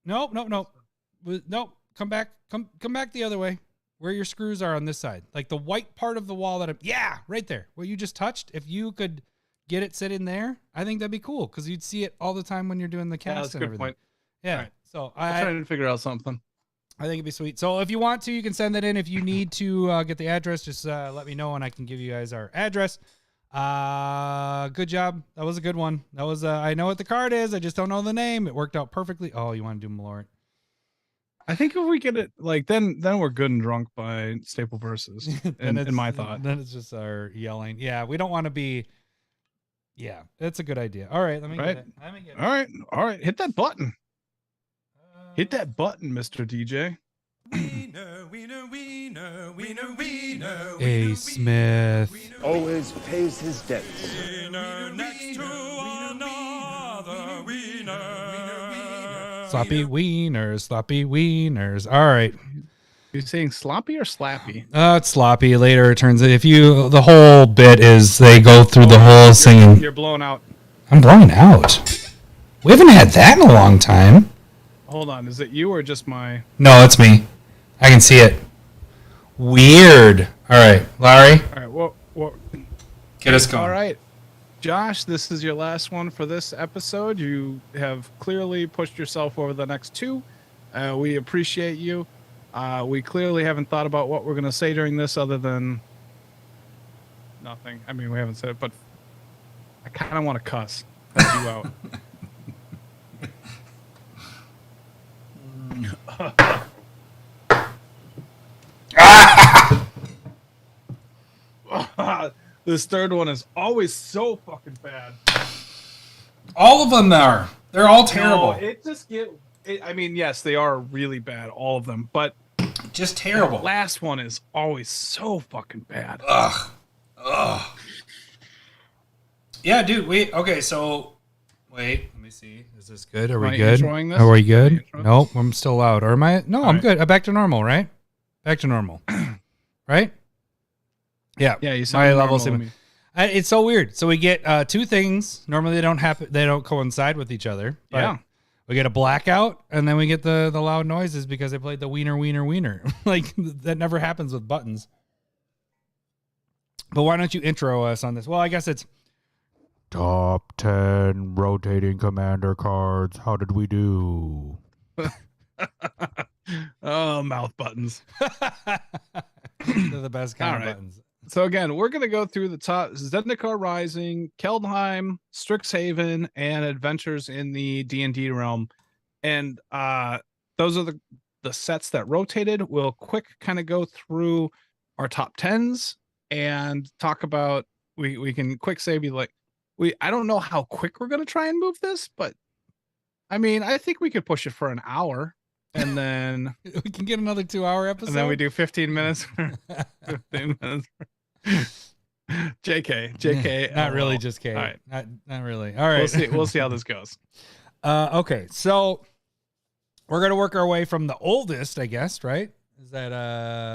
Nope. Nope. Come back the other way. Where your screws are on this side. Like the white part of the wall right there. Where you just touched. If you could get it sitting there, I think that'd be cool because you'd see it all the time when you're doing the cast That's a and good everything. point. Yeah. All right. So I'm trying to figure out something. I think it'd be sweet. So if you want to, you can send that in. If you need to get the address, just let me know and I can give you guys our address. Good job. That was a good one. That was I know what the card is. I just don't know the name. It worked out perfectly. Oh, you want to do Malort? I think if we get it, like then we're good and drunk by Staple Versus. in my thought. Then it's just our yelling. Yeah, we don't want to be. Yeah, that's a good idea. All right, let me get it. All right. Hit that button. Hit that button, Mr. DJ. A Smith. Always pays his debts. Sloppy wieners. All right. You're saying sloppy or slappy? It's sloppy. Later it turns out the whole bit is they go through the whole singing. You're blowing out. I'm blowing out. We haven't had that in a long time. Hold on. Is it you or just my? No, it's me. I can see it. Weird. All right, Larry. All right. Well. Get us going. All right. Josh, this is your last one for this episode. You have clearly pushed yourself over the next two. We appreciate you. We clearly haven't thought about what we're going to say during this other than nothing. I mean, we haven't said it, but I kind of want to cuss you out. This third one is always so fucking bad. All of them are. They're all terrible. No, it just I mean, yes, they are really bad, all of them, but Just terrible. the last one is always so fucking bad. Ugh. Yeah, dude. Okay, so wait. Let me see. Is this good? Are Am we I good? introing this? Are we Am I good? introing Nope. I'm still loud. Or am I? No, I'm right. good. Back to normal, right? Back to normal. Right? Yeah. Yeah, you My sound levels. normal to me. It's so weird. So we get two things. Normally they don't happen. They don't coincide with each other. But Yeah. we get a blackout, and then we get the loud noises because they played the wiener. Like that never happens with buttons. But why don't you intro us on this? Well, I guess it's top 10 rotating commander cards. How did we do? Oh, mouth buttons. They're the best kind All of right. buttons. So again, wewe're going to go through the top Zendikar Rising, Keldheim, Strixhaven, and Adventures in the D&D realm. And those are the sets that rotated. We'll quick kind of go through our top 10s and talk about, we can quick say, be like, I don't know how quick we're going to try and move this, but I mean, I think we could push it for an hour and then We can get another 2-hour episode. and then we do 15 minutes. 15 minutes. JK. Not really, LOL. just K. All right. Not really. All right. We'll see how this goes. Okay, so we're gonna work our way from the oldest, I guess, right? Is that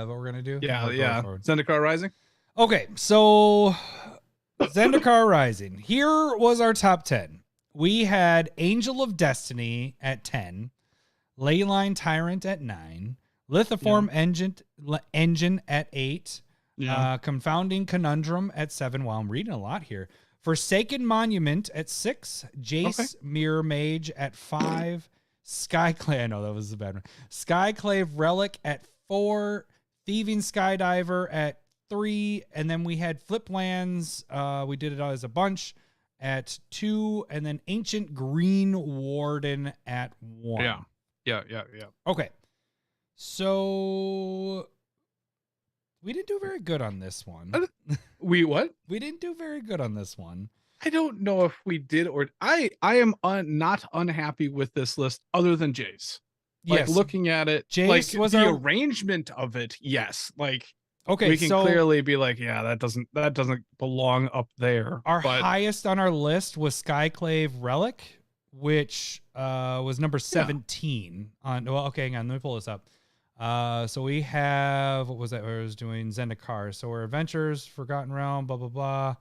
what we're gonna do? Yeah, Or go yeah. forward? Zendikar Rising. Okay, so Zendikar Rising. Here was our top 10. We had Angel of Destiny at 10, Leyline Tyrant at 9, Lithiform Engine at 8, Confounding Conundrum at 7. Wow, I'm reading a lot here. Forsaken Monument at 6, Jace Mirror Mage at 5, Skyclave. I know that was a bad one. Skyclave Relic at 4, Thieving Skydiver at 3, and then we had Flip Lands. We did it as a bunch at 2, and then Ancient Green Warden at 1. Yeah. Okay. So we didn't do very good on this one. We what? We didn't do very good on this one. I don't know if we did or I am not unhappy with this list other than Jay's. Like Yes. looking at it, Jay's like was the our- arrangement of it. Yes. Like Okay, we can so clearly be like, yeah, that doesn't belong up there. our but highest on our list was Skyclave Relic, which was number 17 on. Well, okay, hang on, let me pull this up. So we have, what was that? I was doing Zendikar. So we're Adventures, Forgotten Realm, blah blah blah,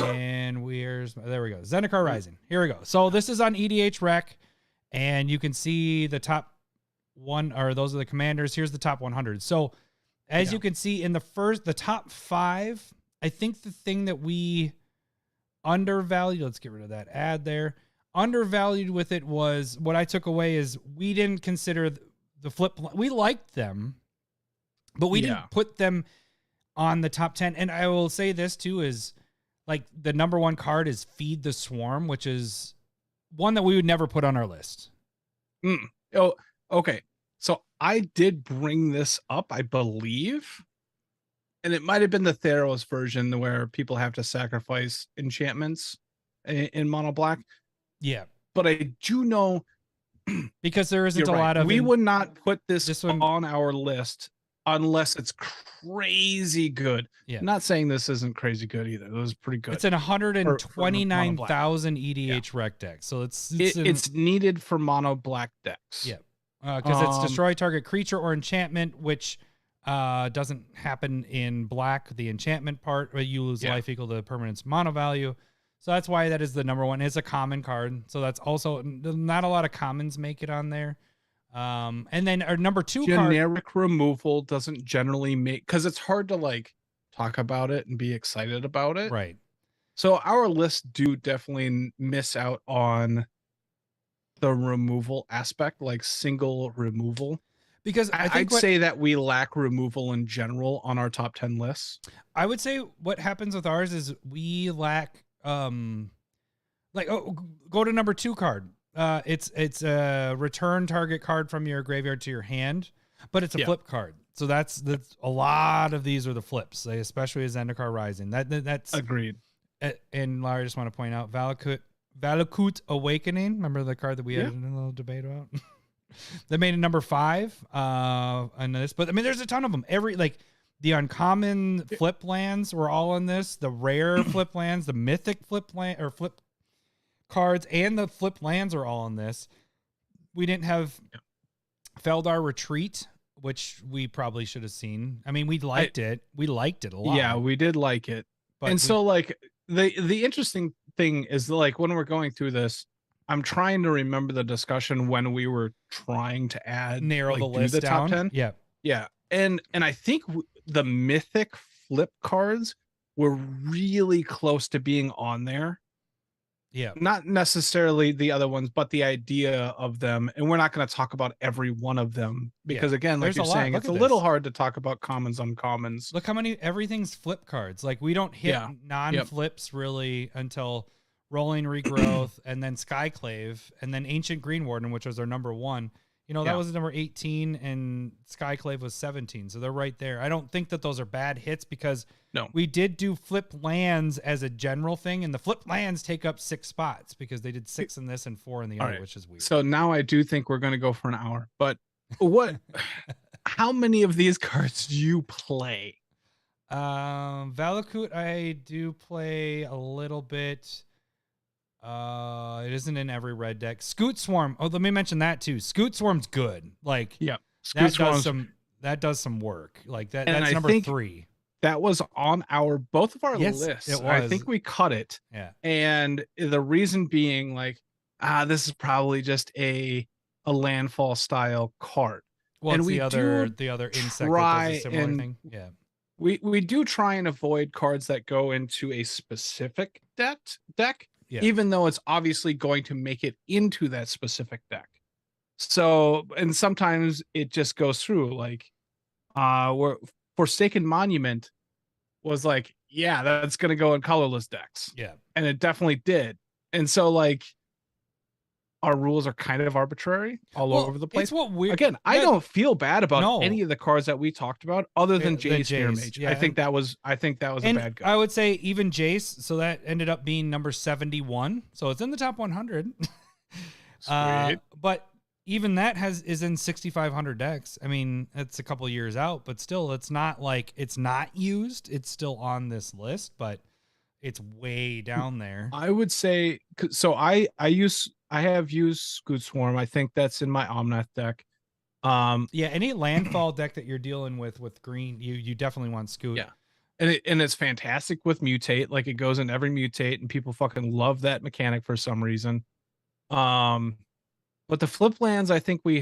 and there we go. Zendikar Rising. Here we go. So this is on EDH Rec, and you can see the top one, or those are the commanders. Here's the top 100. So as you can see in the top 5, I think the thing that we undervalued, let's get rid of that ad there. Undervalued with it was, what I took away is we didn't consider the flip. We liked them, but we didn't put them on the top 10. And I will say this too, is like the number 1 card is Feed the Swarm, which is one that we would never put on our list. Oh, okay. So I did bring this up, I believe, and it might have been the Theros version where people have to sacrifice enchantments in mono black. Yeah. But I do know, because there isn't a right. lot of, we would not put this one on our list unless it's crazy good. Yeah. I'm not saying this isn't crazy good either. It was pretty good. It's an 129,000 EDH rec deck. So it's needed for mono black decks. Yeah. Because it's destroy target creature or enchantment, which doesn't happen in black, the enchantment part, where you lose life equal to permanent's mono value. So that's why that is the number 1. It's a common card. So that's also, not a lot of commons make it on there. And then our number 2 generic removal doesn't generally make, because it's hard to like talk about it and be excited about it. Right. So our lists do definitely miss out on the removal aspect, like single removal. Because I'd say that we lack removal in general on our top 10 lists. I would say what happens with ours is we lack, go to number 2 card. It's a return target card from your graveyard to your hand, but it's a flip card. So that's a lot of these are the flips, especially as Zendikar Rising. That's agreed. And Larry, I just want to point out Valakut Awakening. Remember the card that we had a little debate about? They made it number 5 on this, but I mean, there's a ton of them. The uncommon flip lands were all in this. The rare flip lands, the mythic flip cards, and the flip lands are all in this. We didn't have Feldar Retreat, which we probably should have seen. I mean, we liked it. We liked it a lot. Yeah, we did like it. But so like the interesting thing is, like, when we're going through this, I'm trying to remember the discussion when we were trying to narrow the list down. Top 10. Yeah. And I think the mythic flip cards were really close to being on there. Yeah. Not necessarily the other ones, but the idea of them. And we're not going to talk about every one of them because, again, like you're saying, it's a little hard to talk about commons, uncommons. Look how many, everything's flip cards. Like, we don't hit non-flips really until Rolling Regrowth and then Skyclave and then Ancient Green Warden, which was our number 1. You know, that was number 18 and Skyclave was 17. So they're right there. I don't think that those are bad hits because we did do flip lands as a general thing, and the flip lands take up 6 spots because they did 6 in this and 4 in the other, which is weird. So now I do think we're going to go for an hour, but how many of these cards do you play? Valakut, I do play a little bit. It isn't in every red deck. Scoot Swarm. Oh, let me mention that too. Scoot Swarm's good. Like, that does some work. Like that's number 3. That was on both of our lists. It was. I think we cut it. Yeah. And the reason being, like, this is probably just a landfall style card. Well, and the other insect that does a similar thing. Yeah. We do try and avoid cards that go into a specific deck. Yeah. Even though it's obviously going to make it into that specific deck. So, and sometimes it just goes through, like, where Forsaken Monument was like, yeah, that's going to go in colorless decks. Yeah. And it definitely did. And so like our rules are kind of arbitrary all over the place. It's what we're Again, I don't feel bad about any of the cards that we talked about other than Jace Mirror Mage. Yeah, I think that was a bad go. I would say even Jace, so that ended up being number 71. So it's in the top 100. Sweet. But even that is in 6,500 decks. I mean, it's a couple years out, but still, it's not like it's not used. It's still on this list, but it's way down there. I would say so. I have used Scoot Swarm. I think that's in my Omnath deck. Yeah, any landfall deck that you're dealing with green, you definitely want Scoot. Yeah, and it's fantastic with Mutate. Like it goes in every Mutate, and people fucking love that mechanic for some reason. But the flip lands, I think we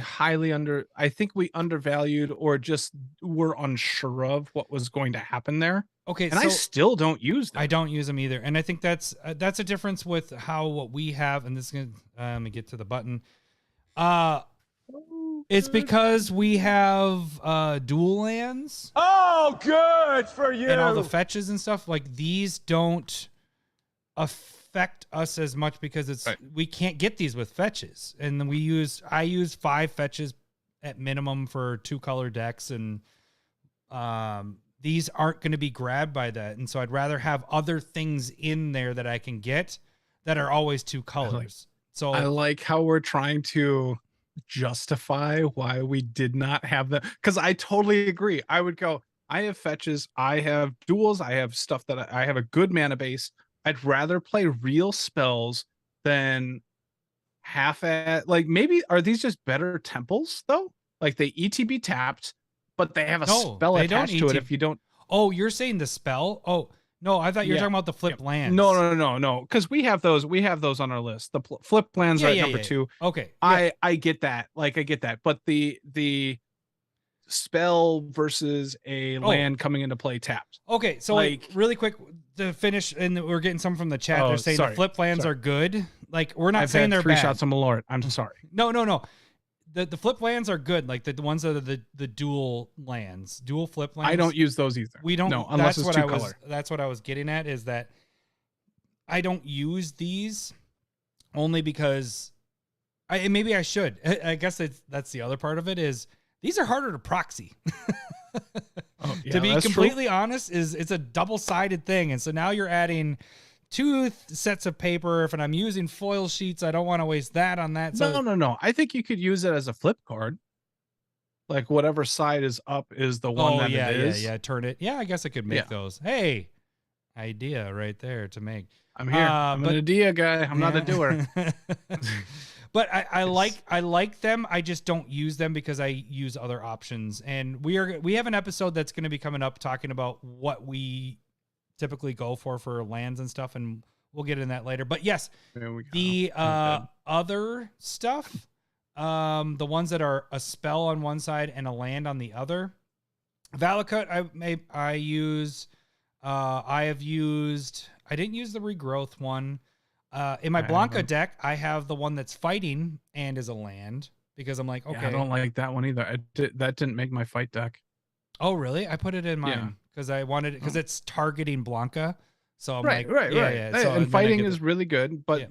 undervalued or just were unsure of what was going to happen there. Okay, and I still don't use them. I don't use them either, and I think that's a difference with what we have. And this is gonna let me get to the button. It's because we have dual lands. Oh, good for you. And all the fetches and stuff. Like these don't affect us as much because we can't get these with fetches. And then I use 5 fetches at minimum for 2-color decks, and these aren't going to be grabbed by that. And so I'd rather have other things in there that I can get that are always 2 colors. So I like how we're trying to justify why we did not have them, because I totally agree. I would go, I have fetches, I have duels, I have stuff that I have a good mana base. I'd rather play real spells than like maybe are these just better temples though? Like they ETB tapped, but they have a spell attached to it if you don't. Oh, you're saying the spell? Oh, no, I thought you were talking about the flip lands. No. Because we have those on our list. The flip lands are at number 2. Okay. Yeah. I get that. Like I get that. But the spell versus a land coming into play tapped. Okay, so like really quick to finish, and we're getting some from the chat. They're saying the flip lands are good. Like we're not saying they're 3 bad. shots on Malort. I'm sorry. No. The flip lands are good, like the ones that are the dual lands, dual flip lands. I don't use those either. We don't. No, unless it's 2 color. That's what I was getting at, is that I don't use these only because maybe I should. I guess that's the other part of it is these are harder to proxy. To be completely honest, it's a double-sided thing, and so now you're adding 2 sets of paper. If I'm using foil sheets, I don't want to waste that on that. So No. I think you could use it as a flip card. Like whatever side is up is the one it is. Yeah. Turn it. Yeah, I guess I could make those. Hey, idea right there to make. I'm here. I'm an idea guy. I'm not a doer. But I like them. I just don't use them because I use other options. And we have an episode that's going to be coming up talking about what we typically go for lands and stuff, and we'll get in that later. But yes, the other stuff, the ones that are a spell on one side and a land on the other, Valakut I use. I have used. I didn't use the regrowth one. In my Blanca deck, I have the one that's fighting and is a land because I'm like, okay, I don't like that one either. That didn't make my fight deck. Oh, really? I put it in mine because I wanted it because it's targeting Blanca. So I'm right. Yeah. So, and fighting is really good, but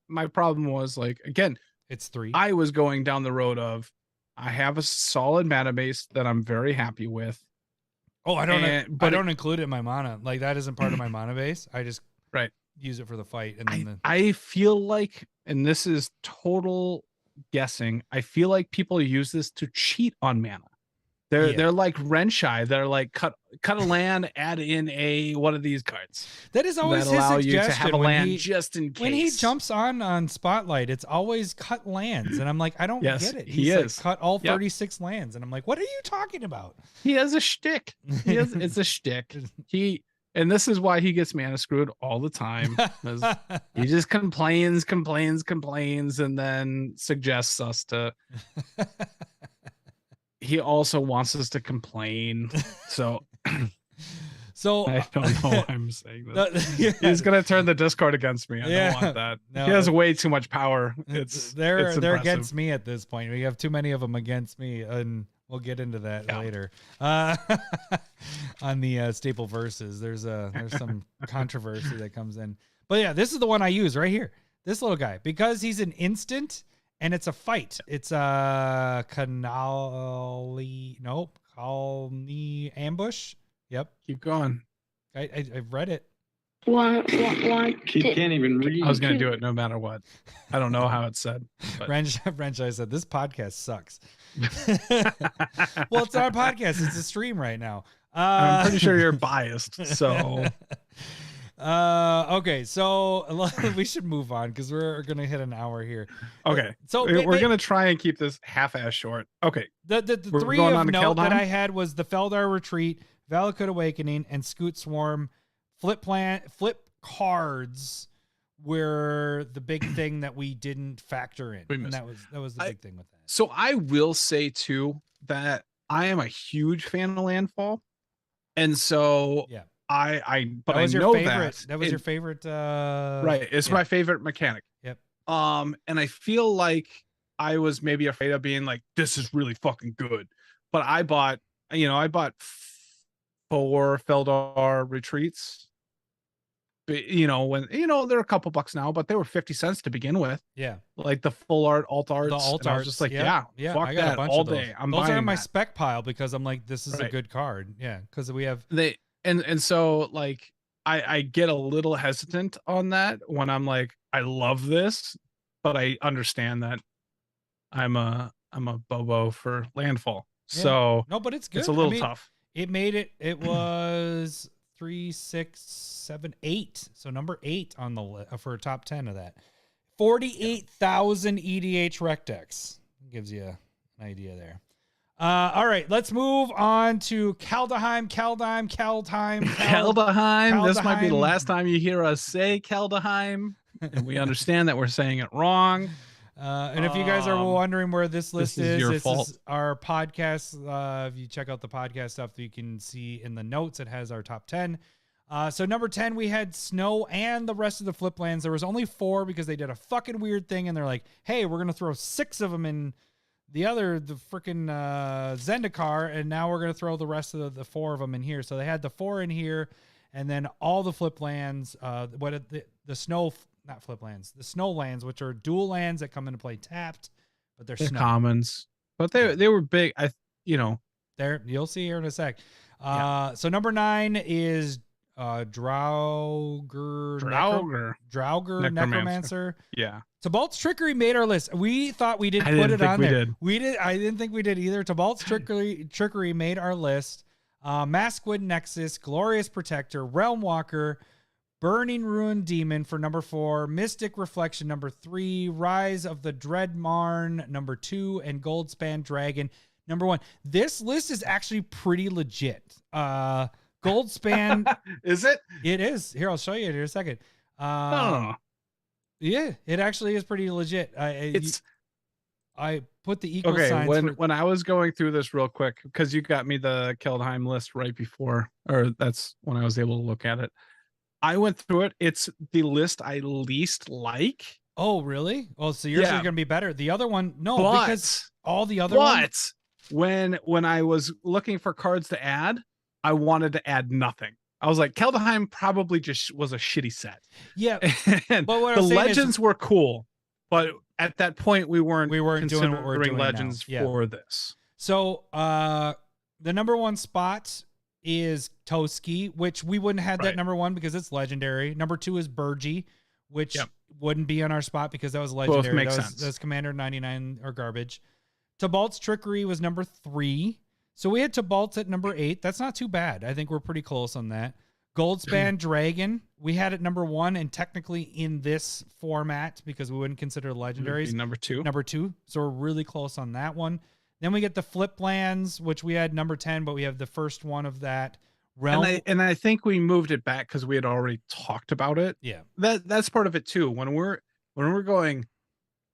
my problem was like, again, it's 3. I was going down the road of I have a solid mana base that I'm very happy with. Oh, I don't include it in my mana. Like that isn't part of my mana base. I just use it for the fight. And then I feel like, and this is total guessing, I feel like people use this to cheat on mana. They're like Renshy. They're like cut a land, add in one of these cards. That is always that his allow suggestion. You to have a land just in case. When he jumps on Spotlight, it's always cut lands, and I'm like, I don't get it. He's like, cut all 36 lands, and I'm like, what are you talking about? He has a shtick. It's a shtick. And this is why he gets mana screwed all the time. He just complains, and then suggests us to. He also wants us to complain. So I don't know why I'm saying this. He's gonna turn the Discord against me. I don't want that. No, he has way too much power. They're against me at this point. We have too many of them against me, and We'll get into that Yeah. later. On the staple verses, there's some controversy that comes in. But yeah, this is the one I use right here. This little guy, because he's an instant and it's a fight. It's a Colony ambush. Yep. Keep going. I've read it. One. Kid can't even read. I was gonna do it no matter what. I don't know how it's said. But. Wrench, I said this podcast sucks. Well, it's our podcast. It's a stream right now. I'm pretty sure you're biased. So okay, so we should move on because we're gonna hit an hour here. okay, So we're gonna try and keep this half-ass short. Okay, the we're three going of on to note that Keldheim? I had was the Feldar Retreat, Valakut Awakening, and Scoot Swarm. Flip cards were the big thing that we didn't factor in, and that was the big thing with that. so I will say too that I am a huge fan of Landfall, and so Yeah, but that was I your know favorite. That was it- your favorite. right. It's yeah. my favorite mechanic. Yep. And I feel like I was maybe afraid of being like, this is really fucking good, but I bought 4 Feldar retreats. But, when they're a couple bucks now, but they were 50 cents to begin with. Yeah. Like the full art, alt arts. The alt and I was arts, just like, yeah, fuck I got that a bunch all of those. day. I'm those buying are in my that. spec pile because I'm like, this is a Right. good card. Yeah, because we have And so like I get a little hesitant on that when I'm like, I love this, but I understand that I'm a bobo for Landfall. Yeah. So no, but it's good. it's a little I mean, tough. It made it. It was 3, 6, 7, 8. So number 8 on the for a top 10 of that. 48,000 EDH rec decks. Gives you an idea there. All right, let's move on to Kaldheim. Keldheim. This might be the Kaldheim. last time you hear us say Keldheim, and we understand that we're saying it wrong. And if you guys are wondering where this list is your this fault. is our podcast. If you check out the podcast stuff, you can see in the notes it has our top 10. So number 10, we had Snow and the rest of the flip lands. There was only 4 because they did a fucking weird thing, and they're like, "Hey, we're gonna throw 6 of them in the freaking Zendikar, and now we're gonna throw the rest of the 4 of them in here." So they had the 4 in here, and then all the flip lands. The snow. Not flip lands, the snow lands, which are dual lands that come into play tapped, but they're snow. Commons, but they were big. There, you'll see here in a sec. So number 9 is Draugr Necromancer. Yeah. Tabalt's Trickery made our list. We thought we didn't put it on there. I didn't think we did either. Tabalt's Trickery made our list. Maskwood Nexus, Glorious Protector, Realm Walker, Burning Ruin Demon for number 4, Mystic Reflection number 3, Rise of the Dreadmarn number 2, and Goldspan Dragon number 1. This list is actually pretty legit. Goldspan Is it? It is. Here, I'll show you it in a second. Oh, Yeah, it actually is pretty legit. I put the equal okay. signs. When I was going through this real quick, because you got me the Keldheim list right before, or that's when I was able to look at it. I went through it. It's the list I least like. Oh, really? Oh, so yours is going to be better. The other one, no, because all the other ones. When I was looking for cards to add, I wanted to add nothing. I was like, Keldheim probably just was a shitty set. Yeah, and but what the I'm saying legends were cool, but at that point we weren't doing what we're doing legends now. Yeah. for this. So the number 1 spot is Toski, which we wouldn't have that number 1 because it's legendary. Number 2 is Burgi, which wouldn't be on our spot because that was legendary. Both make sense. That was Commander 99 or garbage. Tabalt's Trickery was number 3. So we had Tabalt's at number 8. That's not too bad. I think we're pretty close on that. Goldspan Dragon, we had it number 1, and technically in this format because we wouldn't consider legendaries. Number 2. Number 2. So we're really close on that one. Then we get the flip lands, which we had number 10, but we have the first one of that. Realm. And I think we moved it back because we had already talked about it. Yeah. That's part of it too. When we're going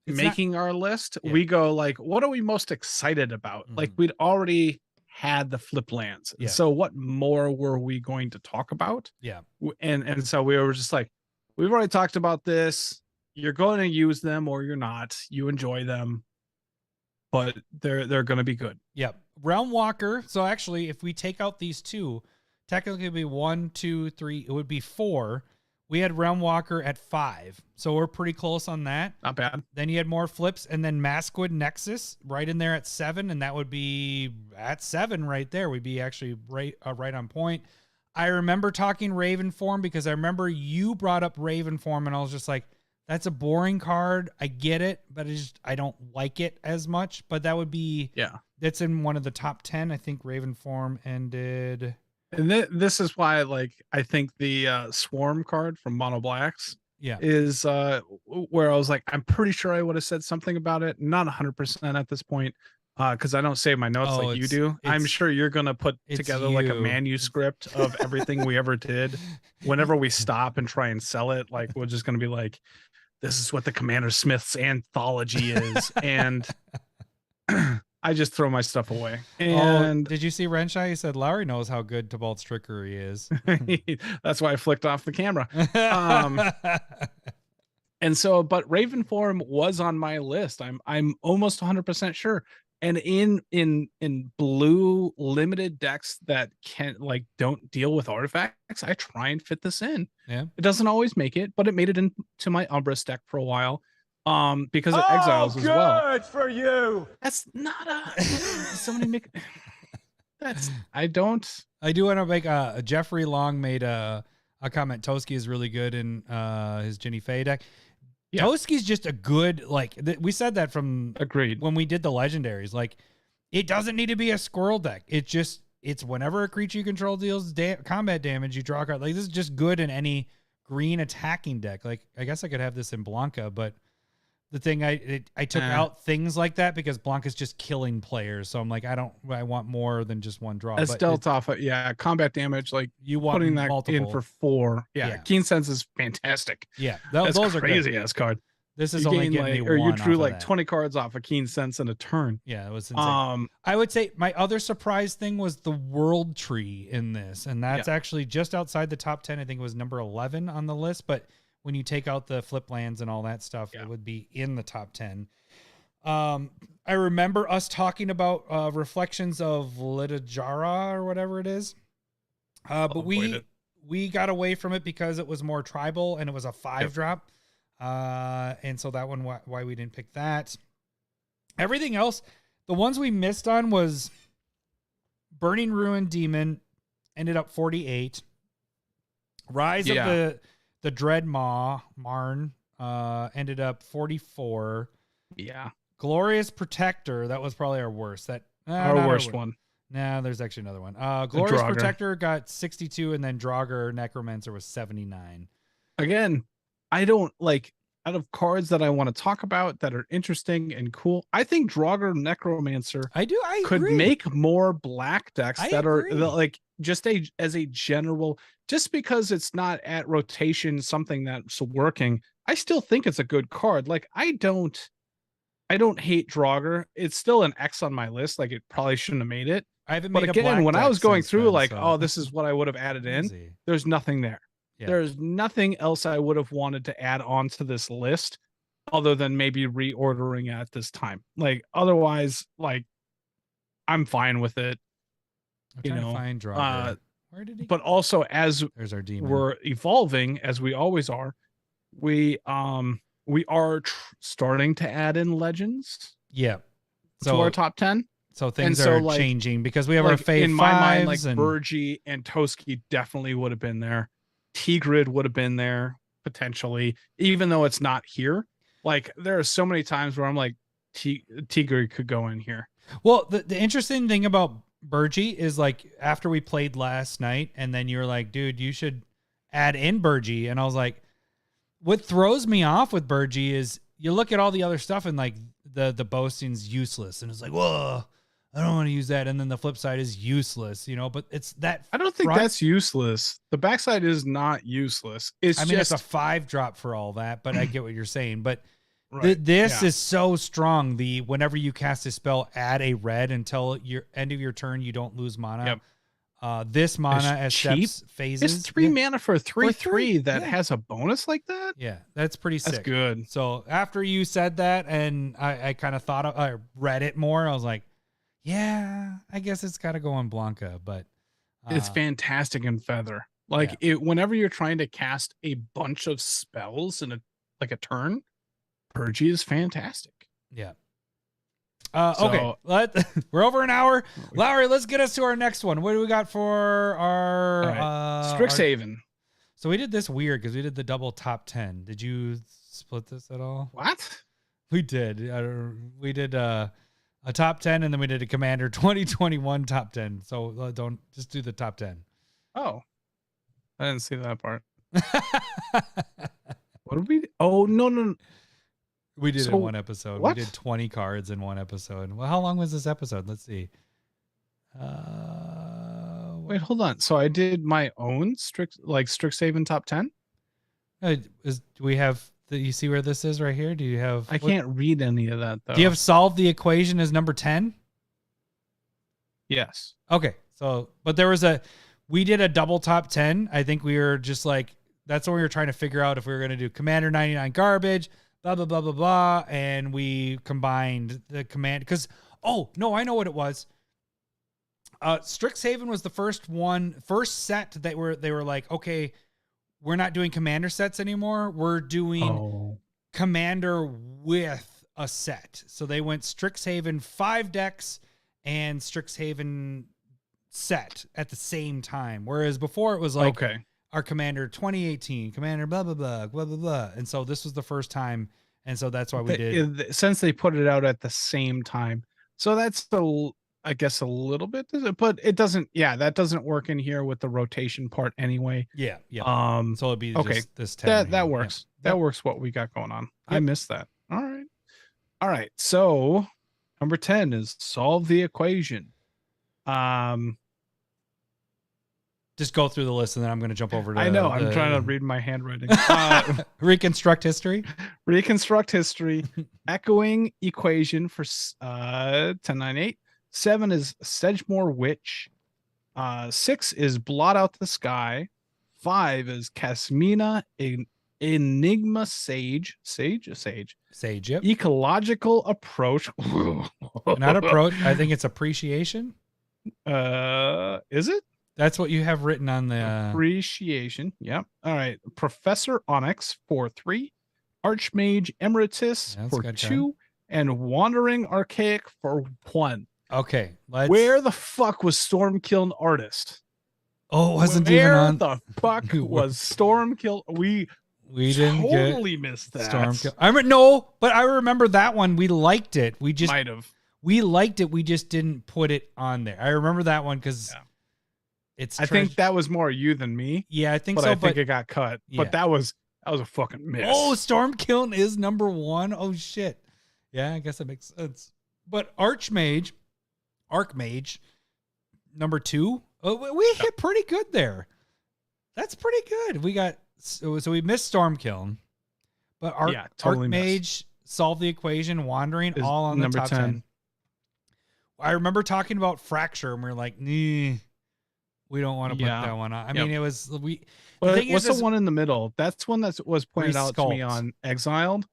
making our list, we go like, what are we most excited about? Like we'd already had the flip lands. Yeah. So what more were we going to talk about? Yeah. And so we were just like, we've already talked about this. You're going to use them or you're not. You enjoy them. but they're going to be good. Yep. Realm Walker. So actually, if we take out these two, technically it'd be 1, 2, 3. It would be 4. We had Realm Walker at 5. So we're pretty close on that. Not bad. Then you had more flips, and then Masquid Nexus right in there at 7, and that would be at 7 right there. We'd be actually right on point. I remember talking Raven Form because I remember you brought up Raven Form, and I was just like, that's a boring card. I get it, but I don't like it as much. But that would be that's in one of the top 10. I think Raven Form ended. And this is why, like, I think the Swarm card from Mono Blacks is where I was like, I'm pretty sure I would have said something about it. Not 100% at this point, because I don't save my notes like you do. I'm sure you're going to put together like a manuscript of everything we ever did. Whenever we stop and try and sell it, like, we're just going to be like, this is what the Commander Smith's anthology is. And I just throw my stuff away. And did you see Renshaw? He said Lowery knows how good Tibalt's trickery is. That's why I flicked off the camera. And so, but Raven Form was on my list. I'm almost 100% sure. And in blue limited decks that don't deal with artifacts, I try and fit this in. Yeah, it doesn't always make it, but it made it into my Umbris deck for a while. Because it exiles as well. Good for you. That's not somebody make. I do want to make Jeffrey Long made a comment. Toski is really good in his Ginny Faye deck. Yeah. Toski's just a good, we said that from agreed when we did the legendaries. Like, it doesn't need to be a squirrel deck. It's whenever a creature you control deals combat damage, you draw a card. Like, this is just good in any green attacking deck. Like, I guess I could have this in Blanca, but the thing I took out things like that because Blanca's just killing players. So I'm like, I want more than just one draw. It's dealt off. Combat damage. Like, you want putting that multiple. in for 4. Yeah. Keen Sense is fantastic. Yeah. That's those crazy are ass card. This is only getting me one. Or you drew like 20 cards off a Keen Sense in a turn. Yeah, it was insane. I would say my other surprise thing was the World Tree in this. And that's actually just outside the top 10. I think it was number 11 on the list, but when you take out the flip lands and all that stuff, it would be in the top 10. I remember us talking about Reflections of Litajara or whatever it is. But we got away from it because it was more tribal and it was a 5-drop. And so that one, why we didn't pick that. Everything else, the ones we missed on was Burning Ruin Demon, ended up 48. Rise of the Dread Marn ended up 44. Yeah. Glorious Protector, that was probably our worst. Our worst one. Nah, there's actually another one. Glorious Protector got 62, and then Draugr Necromancer was 79. Again, I don't out of cards that I want to talk about that are interesting and cool. I think Draugr Necromancer could make more black decks that are like just as a general, just because it's not at rotation, something that's working. I still think it's a good card. Like, I don't hate Draugr. It's still an X on my list. Like, it probably shouldn't have made it. I haven't made a black when I was going through, then, this is what I would have added in. There's nothing there. Yeah. There's nothing else I would have wanted to add on to this list other than maybe reordering at this time. Like, otherwise, like, I'm fine with it. Find Draugr. Where did he but also, as there's our demon. We're evolving, as we always are, we are starting to add in legends. Yeah. To our top 10. So things are changing because we have our Fave 5s. In my mind, Burgi and Toski definitely would have been there. T-Grid would have been there potentially, even though it's not here. Like, there are so many times where I'm like, T-Grid could go in here. Well, the interesting thing about Burgi is, like, after we played last night, and then you were like, dude, you should add in Burgi. And I was like, what throws me off with Burgi is you look at all the other stuff and, like, the boasting's useless. And it's like, whoa, I don't want to use that. And then the flip side is useless, but it's that. I don't think that's useless. The backside is not useless. It's a 5-drop for all that, but I get what you're saying. But this is so strong. Whenever you cast a spell, add a red until your end of your turn, you don't lose mana. This mana It's as cheap. steps phases. It's 3 mana for 3/3 3, that yeah. has a bonus like that. Yeah, that's pretty sick. That's good. So after you said that, and I kind of thought I read it more, I was like, yeah, I guess it's got to go on Blanca, but It's fantastic in Feather. Like whenever you're trying to cast a bunch of spells in a turn, Purgy is fantastic. Yeah. Okay, we're over an hour. Lowery, let's get us to our next one. What do we got for our Strixhaven? So we did this weird because we did the double top 10. Did you split this at all? What? We did. We did a top 10, and then we did a Commander 2021 top 10. So don't just do the top 10. Oh, I didn't see that part. What did we? Oh no. We did in one episode. What? We did 20 cards in one episode. Well, how long was this episode? Let's see. Wait, hold on. So I did my own Strixhaven top 10. Do we have? You see where this is right here? Do you have? I can't read any of that though. Do you have solved the equation as number 10? Yes. Okay. So, but we did a double top 10. I think we were just like, that's what we were trying to figure out if we were going to do Commander 99 garbage, blah, blah, blah, blah, blah. And we combined the command because, oh, no, I know what it was. Strixhaven was the first set that they were like, okay, we're not doing Commander sets anymore. We're doing Commander with a set. So they went Strixhaven 5 decks and Strixhaven set at the same time. Whereas before it was like, our Commander 2018, Commander blah, blah, blah, blah, blah, blah. And so this was the first time. And so that's why we did. Since they put it out at the same time. So that's I guess a little bit, but it doesn't, that doesn't work in here with the rotation part anyway. Yeah. So it'd be just this 10. That works. Yeah. That works what we got going on. Yep. I missed that. All right. So number 10 is solve the equation. Just go through the list and then I'm going to jump over to I know. I'm trying to read my handwriting. Reconstruct history. Reconstruct history. Echoing equation for 1098. 7 is Sedgemoor Witch. 6 is Blot Out the Sky. 5 is Casmina Enigma Sage. Sage. Yep. Ecological Approach. Not approach. I think it's appreciation. Is it? That's what you have written on the appreciation. Yep. All right. Professor Onyx for 3, Archmage Emeritus for 2, and Wandering Archaic for 1. Okay. Where the fuck was Stormkiln Artist? Oh, it wasn't even on. Where the fuck was Stormkiln? We didn't totally missed that. Stormkiln. But I remember that one. We liked it. We just might have. We liked it. We just didn't put it on there. I remember that one because. I think that was more you than me. Yeah, I think so. so. I think it got cut. Yeah. But that was a fucking miss. Oh, Stormkiln is number 1. Oh shit. Yeah, I guess that makes sense. But Archmage, number 2. Oh, we hit pretty good there. That's pretty good. We got so we missed Stormkiln, but totally Archmage solve the equation. Wandering all on the top 10. I remember talking about Fracture, and we were like, "Nee, we don't want to put that one on." I mean, it was But what's the one in the middle? That's one that was pointed out to me on Exiled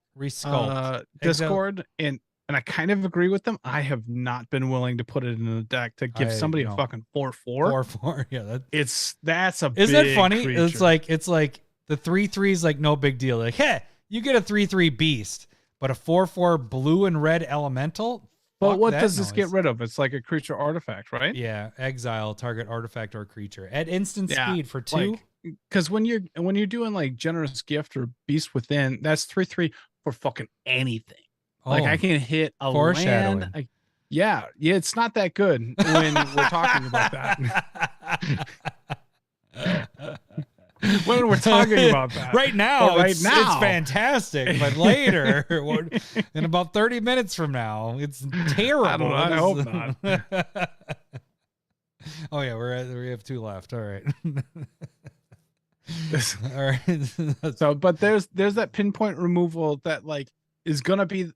Discord, and I kind of agree with them. I have not been willing to put it in the deck to give somebody a fucking 4/4. 4/4, yeah. That's a. Isn't that funny? Creature. It's like the 3/3 is like no big deal. Like, hey, you get a 3/3 beast, but a 4/4 blue and red elemental. But what does this get rid of? It's like a creature artifact, right? Yeah, exile target artifact or creature at instant speed for 2. Because when you're doing like Generous Gift or Beast Within, that's 3/3 for fucking anything. Like I can hit a land. Yeah, it's not that good when we're talking about that. When we're talking about that. Right now, it's fantastic. But later, in about 30 minutes from now, it's terrible. I hope not. Oh yeah, we have 2 left. All right. All right. So, but there's that pinpoint removal that like is gonna be.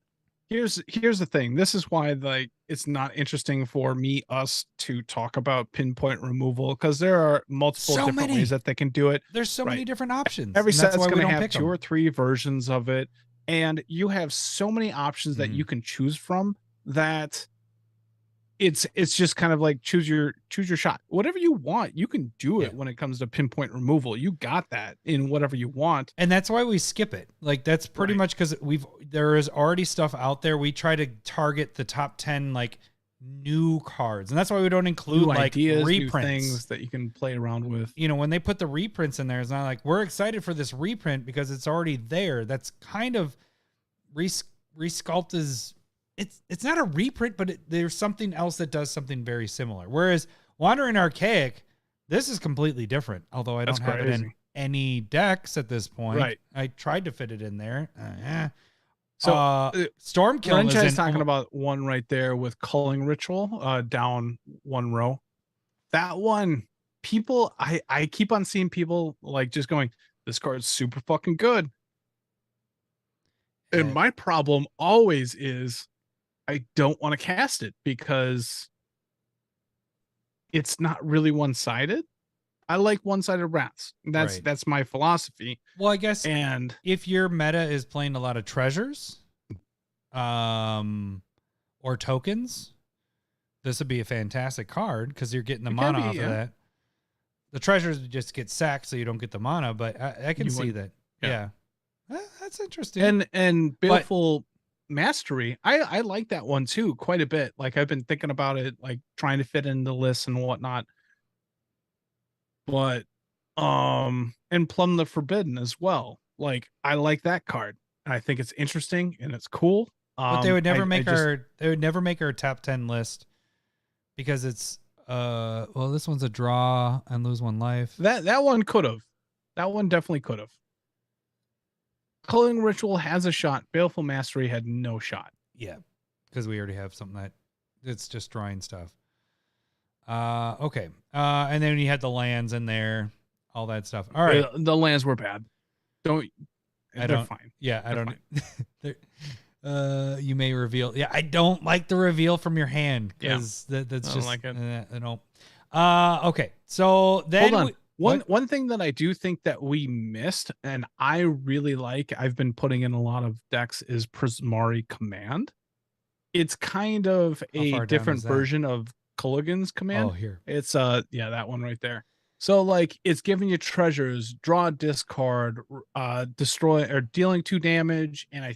Here's the thing. This is why like it's not interesting for us to talk about pinpoint removal because there are multiple So different many. ways that they can do it. There's so many Right. different options. Every and that's set's why we going to don't have pick 2 them. or 3 versions of it, and you have so many options that Mhm. you can choose from that it's just kind of like choose your shot. Whatever you want, you can do it Yeah. when it comes to pinpoint removal. You got that in whatever you want. And that's why we skip it. Like that's pretty Right. much because there is already stuff out there. We try to target the top 10 like new cards, and that's why we don't include New like ideas, new reprints. things that you can play around with. You know, when they put the reprints in there, it's not like we're excited for this reprint because it's already there. That's kind of Resculpt is it's not a reprint, but there's something else that does something very similar. Whereas Wandering Archaic, this is completely different. Although I That's don't have it in crazy. any decks at this point. Right. I tried to fit it in there. So Stormkill is Renchai's in talking about one right there with Culling Ritual, down one row. That one, people, I keep on seeing people like just going, this card's super fucking good. And Yeah. my problem always is I don't want to cast it because it's not really one-sided. I like one-sided rats. Right. That's my philosophy. Well, I guess And if your meta is playing a lot of treasures, or tokens, this would be a fantastic card because you're getting the It can mana be, off yeah. of that. The treasures just get sacked, so you don't get the mana. But I can You see wouldn't- that. yeah. Yeah, that's interesting. And Baleful Mastery, I like that one too quite a bit. Like I've been thinking about it, like trying to fit in the list and whatnot. But and Plumb the Forbidden as well. Like I like that card. I think it's interesting and it's cool. But they would never I make just- our top 10 list because it's well, this one's a draw and lose 1 life. that one could have. That one definitely could have. Culling Ritual has a shot. Baleful Mastery had no shot. Yeah, because we already have something that it's just drawing stuff. Okay. And then you had the lands in there, all that stuff. All right. The lands were bad. They're fine. Yeah, I They're don't. fine. You may reveal. Yeah, I don't like the reveal from your hand Yeah. because that's I don't just like it. I don't. Okay, so then Hold on. what? One thing that I do think that we missed, and I really like, I've been putting in a lot of decks, is Prismari Command. It's kind of How far a down different is that? version of Culligan's Command. Oh, here. It's that one right there. So like it's giving you treasures, draw a discard, destroy or dealing 2 damage, and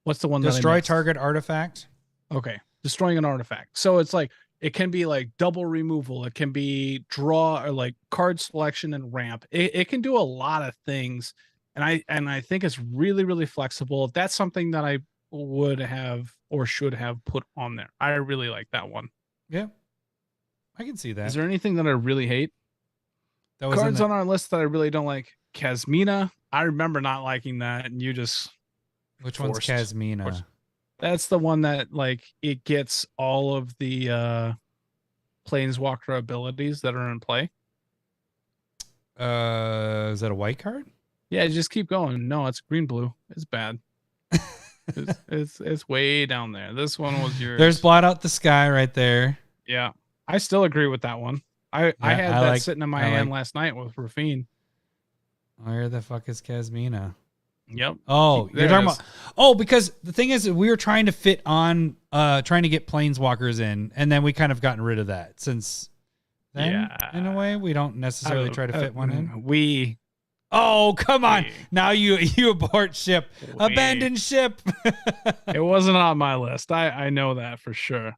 what's the one that I Destroy missed? target artifact. Okay, destroying an artifact. So it's like it can be like double removal. It can be draw or like card selection and ramp. It can do a lot of things, and I think it's really really flexible. That's something that I would have or should have put on there. I really like that one. Yeah, I can see that. Is there anything that I really hate? That was Cards on our list that I really don't like. Kasmina. I remember not liking that, and you just which one's forced. Kasmina? Forced. That's the one that like it gets all of the planeswalker abilities that are in play. Is that a white card? Yeah, just keep going. No, it's green blue. It's bad. it's way down there. This one was yours. There's blot out the sky right there. Yeah, I still agree with that one. I had I that like- sitting in my I hand like- last night with Rafine. Where the fuck is Kasmina? Yep. Oh, There you're it talking is. about. Oh, because the thing is, we were trying to fit on, trying to get planeswalkers in, and then we kind of gotten rid of that since. Then, Yeah. in a way, we don't necessarily try to fit one in. We Oh, come on! we- Now you abort ship, we- abandon ship. It wasn't on my list. I know that for sure.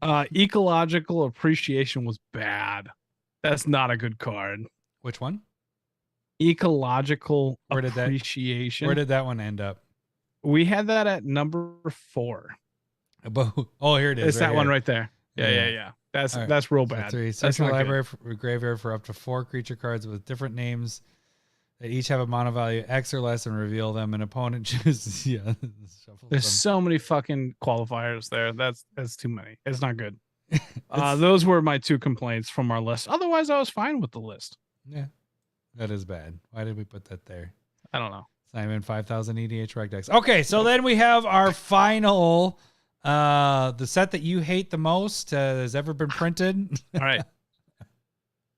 Ecological Appreciation was bad. That's not a good card. Which one? Ecological Where did that- Appreciation. Where did that one end up? We had that at number 4. Oh, here it is. It's that one here. right there. Yeah, Yeah. yeah, yeah. That's All right. that's real So bad. 3. That's Search your not good. library for graveyard for up to 4 creature cards with different names that each have a mono value X or less, and reveal them. An opponent chooses. Yeah, shuffle There's them. so many fucking qualifiers there. That's too many. It's not good. Those were my 2 complaints from our list. Otherwise, I was fine with the list. Yeah, that is bad. Why did we put that there? I don't know. It's not even 5,000 EDH reg decks. Okay, so then we have our final The set that you hate the most has ever been printed. All right.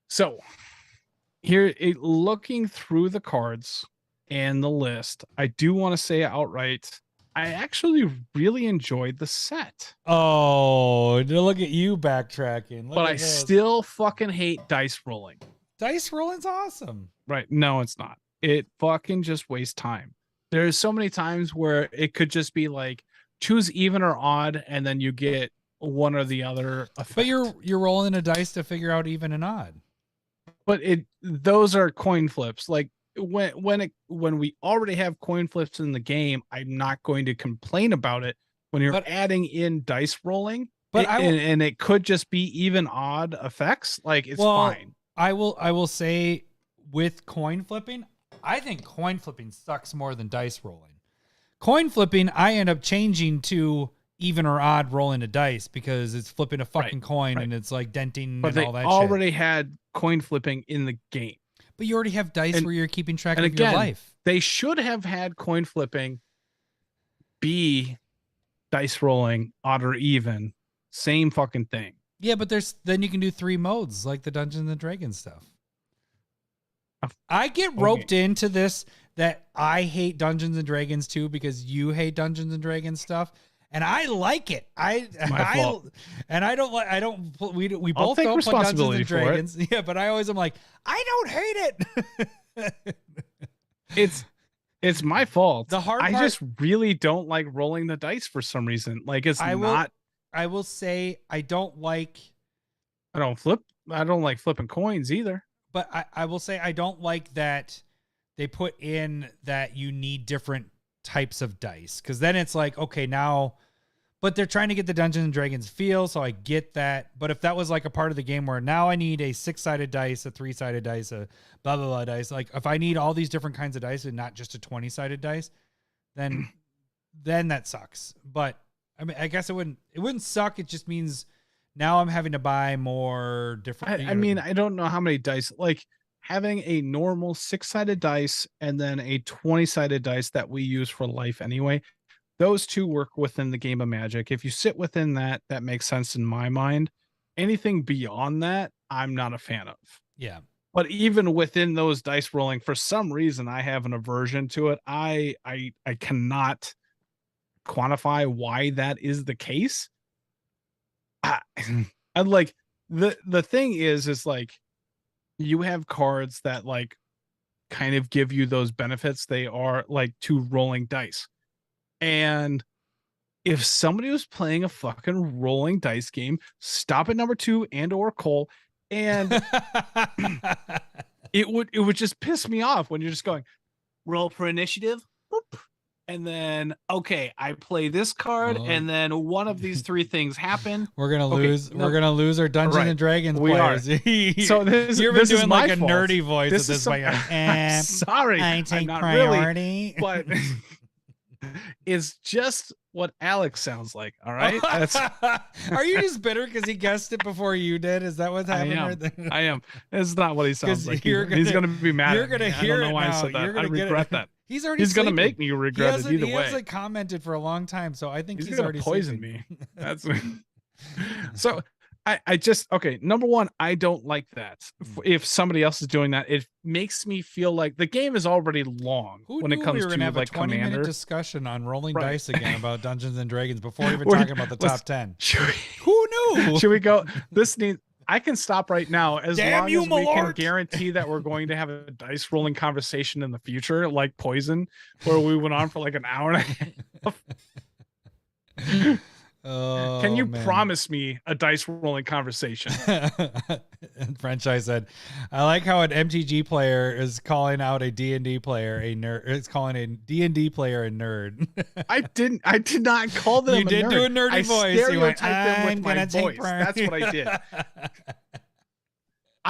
So here, looking through the cards and the list, I do want to say outright, I actually really enjoyed the set. Oh, look at you backtracking. Look But at I this. still fucking hate dice rolling. Dice rolling's awesome. Right. No, it's not. It fucking just wastes time. There's so many times where it could just be like choose even or odd, and then you get one or the other effect. But you're rolling a dice to figure out even and odd. But those are coin flips. Like when we already have coin flips in the game, I'm not going to complain about it. When you're adding in dice rolling, and it could just be even odd effects, like it's fine. I will say with coin flipping, I think coin flipping sucks more than dice rolling. Coin flipping, I end up changing to even or odd rolling a dice because it's flipping a fucking coin and it's like denting and all that shit. But they already had coin flipping in the game. But you already have dice where you're keeping track of again, your life. They should have had coin flipping be dice rolling, odd or even, same fucking thing. Yeah, but then you can do 3 modes like the Dungeons and Dragons stuff. I get roped into this that I hate Dungeons and Dragons too because you hate Dungeons and Dragons stuff, and I like it. We both don't play Dungeons and Dragons. Yeah, but I always am like, I don't hate it. It's my fault. The hard part, I just really don't like rolling the dice for some reason. Like I will say I don't like flipping coins either. But I will say I don't like that they put in that you need different types of dice. Because then it's like, okay, now... But they're trying to get the Dungeons and Dragons feel, so I get that. But if that was like a part of the game where now I need a 6-sided dice, a 3-sided dice, a blah, blah, blah dice. Like if I need all these different kinds of dice and not just a 20-sided dice, then that sucks. But I mean, I guess it wouldn't suck. It just means... Now I'm having to buy more different. I mean, I don't know how many dice, like having a normal 6-sided dice and then a 20-sided dice that we use for life anyway. Those two work within the game of Magic. If you sit within that, that makes sense in my mind. Anything beyond that, I'm not a fan of. Yeah. But even within those dice rolling, for some reason, I have an aversion to it. I cannot quantify why that is the case. I'd like the thing is like you have cards that like kind of give you those benefits. They are like to rolling dice. And if somebody was playing a fucking rolling dice game, stop at number 2 and or Cole, and it would just piss me off when you're just going roll for initiative. Boop. And then, okay, I play this card, and then one of these 3 things happen. We're gonna lose. We're gonna lose our Dungeons and Dragons players. So you're this doing is like my a fault. nerdy voice at this point. I'm sorry, I take I'm not priority. really, but it's just what Alex sounds like. All right. Are you just bitter because he guessed it before you did? Is that what's happening? I am. It's not what he sounds like. He's gonna be mad. You're gonna hear I don't know why it I now. said that. I regret that. He's already. He's gonna make me regret it either way. He hasn't commented for a long time, so I think he's gonna already poison sleeping. me. That's so. I just number one, I don't like that. If somebody else is doing that, it makes me feel like the game is already long. When it comes we were to gonna have like a 20-minute Commander discussion on rolling dice again about Dungeons and Dragons before even talking about the top 10. Who knew? Should we go? I can stop right now as long as we can guarantee that we're going to have a dice rolling conversation in the future, like Poison, where we went on for like an hour and a half. Can you promise me a dice rolling conversation? Franchise said, I like how an MTG player is calling out a D&D player a nerd. It's calling a D&D player a nerd. I did not call them you did nerd. do a nerdy voice. You went, them with my voice. That's what I did.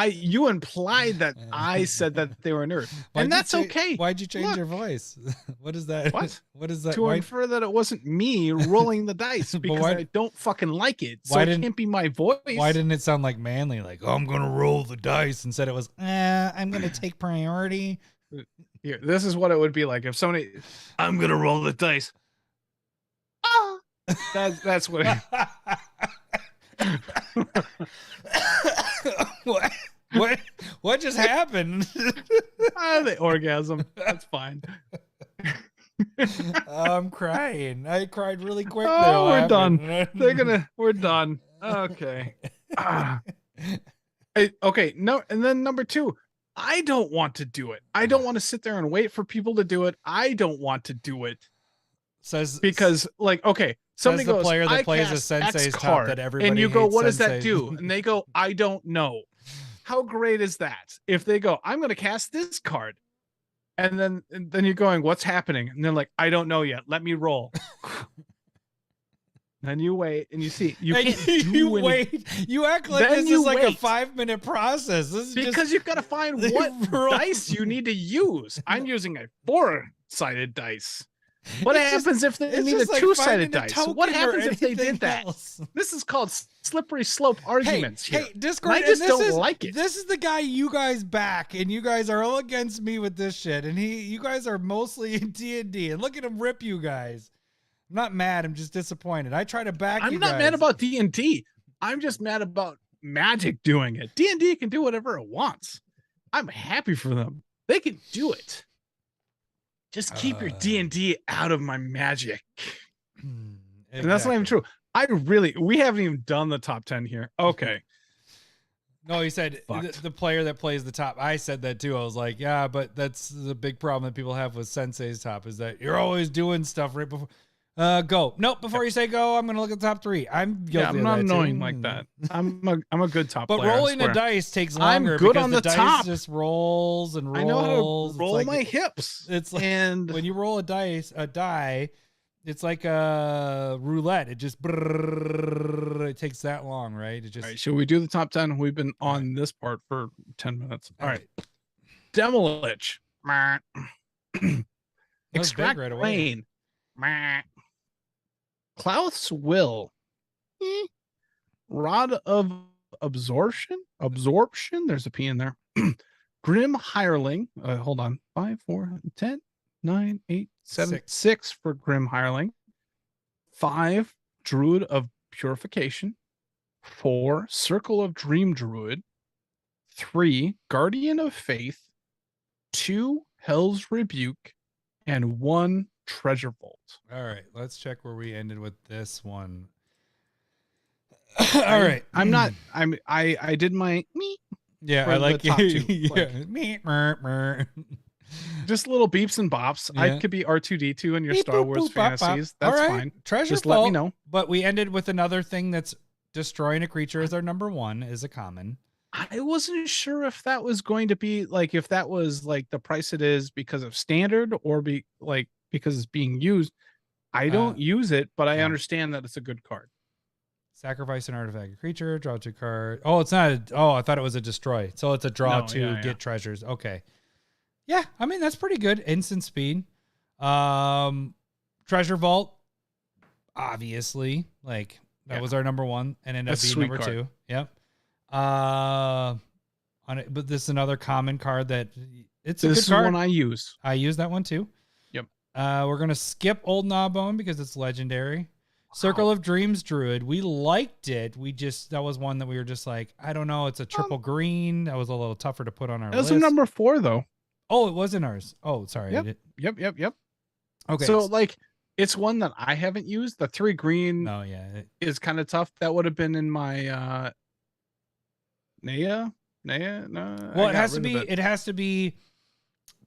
You implied that I said that they were a nerd, and that's okay. Why'd you change your voice? What is that? What is that? To infer that it wasn't me rolling the dice because I don't fucking like it, so it can't be my voice. Why didn't it sound like manly? Like, oh, I'm gonna roll the dice. Instead, it was, I'm gonna take priority. Here, this is what it would be like if somebody, I'm gonna roll the dice. That's what. What just happened? The orgasm. That's fine. I'm crying. I cried really quick. Oh, we're laughing. done. We're done. Okay. Okay. No, and then number 2, I don't want to do it. I don't want to sit there and wait for people to do it. I don't want to do it. Because like, okay, somebody the goes, player that I plays a cast sensei's X top card, that everybody and you go, hates what does that senseis. do? And they go, I don't know. How great is that? If they go, I'm going to cast this card, and then you're going, what's happening? And they're like, I don't know yet. Let me roll. Then you wait and you see. You And can't do you any- wait. You act like Then this you is like a wait. 5-minute process. This is because just, you've got to find what roll. dice you need to use. I'm using a 4-sided dice. What It's just- happens if they it's need a just like 2-sided finding a dice? token What or happens if they anything did that? else. This is called slippery slope arguments here. Hey, Discord, And I just and this don't is, like it. This is the guy you guys back, and you guys are all against me with this shit, and you guys are mostly in D&D, and look at him rip you guys. I'm not mad. I'm just disappointed. I try to back I'm you not guys. mad about D&D. I'm just mad about Magic doing it. D&D can do whatever it wants. I'm happy for them. They can do it. Just keep your D&D out of my Magic. And that's not even true. We haven't even done the top 10 here. Okay. No, he said the player that plays the top. I said that too. I was like, yeah, but that's the big problem that people have with Sensei's top is that you're always doing stuff right before. Go. Nope. Before you say go, I'm gonna look at the top 3. I'm guilty. Yeah, I'm of not that annoying too. like that. I'm a good top But player. I rolling the swear. dice takes I'm longer good because on the the dice top. just rolls and rolls. I know how to It's roll like- my hips. It's like And when you roll a die, it's like a roulette. It just it takes that long, right? It just all right, should we do the top 10? We've been on this part for 10 minutes. All right. Demolich. That was big Extract right away. Rain. Klaus Will. Rod of Absorption. There's a P in there. Grim Hireling. Hold on. 5, 4, 10, 9, 8, 7, 6 for Grim Hireling. 5, Druid of Purification. 4, Circle of Dream Druid. 3, Guardian of Faith. 2, Hell's Rebuke. And 1, Treasure Vault. All right, let's check where we ended with this one. All right. I did my me. Yeah, for I the like top you. two, Yeah. Just little beeps and bops. Yeah. I could be R2D2 in your Beep, Star boop, Wars boop, bop, bop. fantasies. All That's right, fine. Treasure Just let me Vault. know. But we ended with another thing that's destroying a creature as our number 1 is a common. I wasn't sure if that was going to be like if that was like the price it is because of standard or because it's being used. I don't use it, but I understand that it's a good card. Sacrifice an artifact creature, draw 2 cards. Oh, it's not. I thought it was a destroy. So it's a draw to get treasures. Okay. Yeah, I mean that's pretty good. Instant speed. Treasure Vault. Obviously, like that was our number 1 and ended up That's being a sweet number card. 2. Yep. On it, but this is another common card that it's a This good is card. one I use. I use that one too. Yep. We're gonna skip Old Gnawbone because it's legendary. Circle of Dreams Druid. We liked it. That was one that we were just like, I don't know. It's a triple green. That was a little tougher to put on our That was list. a number 4 though. Oh, it was in ours. Oh, sorry. Yep. Yep. Okay. So like it's one that I haven't used. The 3 green oh yeah. is kind of tough. That would have been in my Naya. No. Well, it has to be. It has to be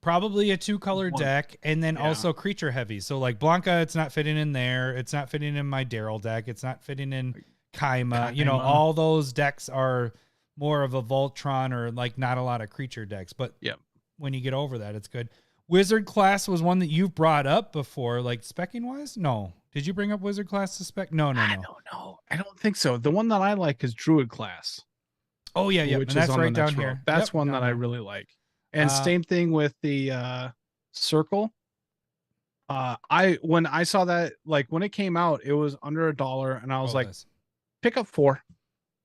probably a 2-color One. deck, and then Yeah. also creature heavy. So like Blanca, it's not fitting in there. It's not fitting in my Daryl deck. It's not fitting in Kaima. You know, Kaima. all those decks are more of a Voltron or like not a lot of creature decks. But Yep. when you get over that, it's good. Wizard class was one that you've brought up before, like specking wise. No, did you bring up Wizard class to spec? No. I don't know. I don't think so. The one that I like is Druid class. Oh yeah, yeah. And Which is that's on the right down next row. here. That's Yep, one down that I there. really like. And same thing with the circle. When I saw that, like when it came out, it was under $1, and I was like, this. pick up 4.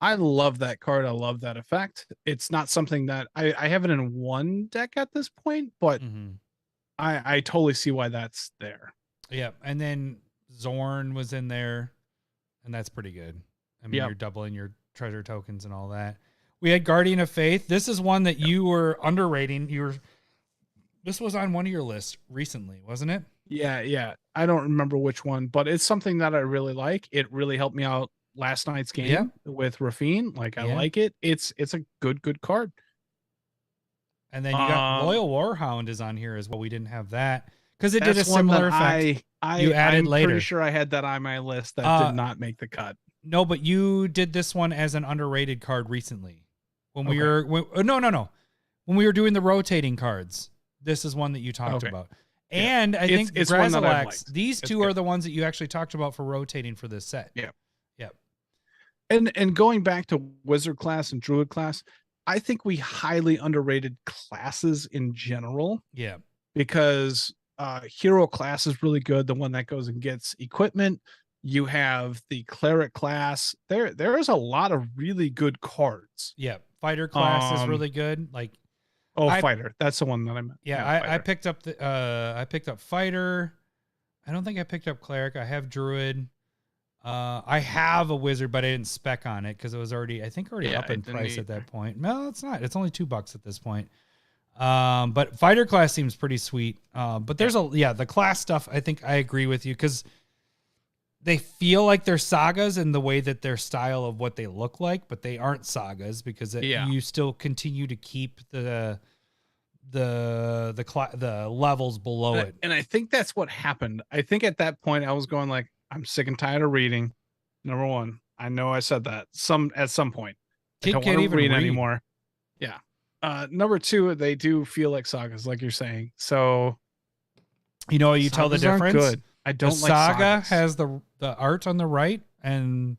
I love that card. I love that effect. It's not something that I have it in one deck at this point, but Mhm. I totally see why that's there. Yeah, and then Zorn was in there, and that's pretty good. I mean, Yep. you're doubling your treasure tokens and all that. We had Guardian of Faith. This is one that you were underrating. This was on one of your lists recently, wasn't it? Yeah. I don't remember which one, but it's something that I really like. It really helped me out last night's game Yeah. with Rafine. Like, I Yeah. like it. It's a good card. And then you got Loyal Warhound is on here as well. We didn't have that because it did a That's one similar that effect. I'm added later. pretty sure I had that on my list that did not make the cut. No, but you did this one as an underrated card recently. When we Okay. were no. When we were doing the rotating cards, this is one that you talked Okay. about. Yeah. And I think it's one that I've Grazilax, liked. these It's two good. are the ones that you actually talked about for rotating for this set. Yeah. Yep. And going back to Wizard class and Druid class, I think we highly underrated classes in general Yeah. because hero class is really good. The one that goes and gets equipment. You have the cleric class. There's a lot of really good cards. Yeah. Fighter class is really good. Like, Fighter. That's the one that I meant. yeah, I Fighter. picked up I picked up fighter. I don't think I picked up cleric. I have druid. I have a wizard, but I didn't spec on it because it was already up in price at that point. No, it's not. It's only $2 at this point. But fighter class seems pretty sweet. But there's the class stuff. I think I agree with you because they feel like they're sagas in the way that their style of what they look like, but they aren't sagas because you still continue to keep the levels below it. And I think that's what happened. I think at that point I was going like, I'm sick and tired of reading. Number one, I know I said that at some point. I don't want to read anymore. Yeah. Number two, they do feel like sagas, like you're saying. So you tell the sagas aren't difference. good. I don't the like saga sagas. has the art on the right and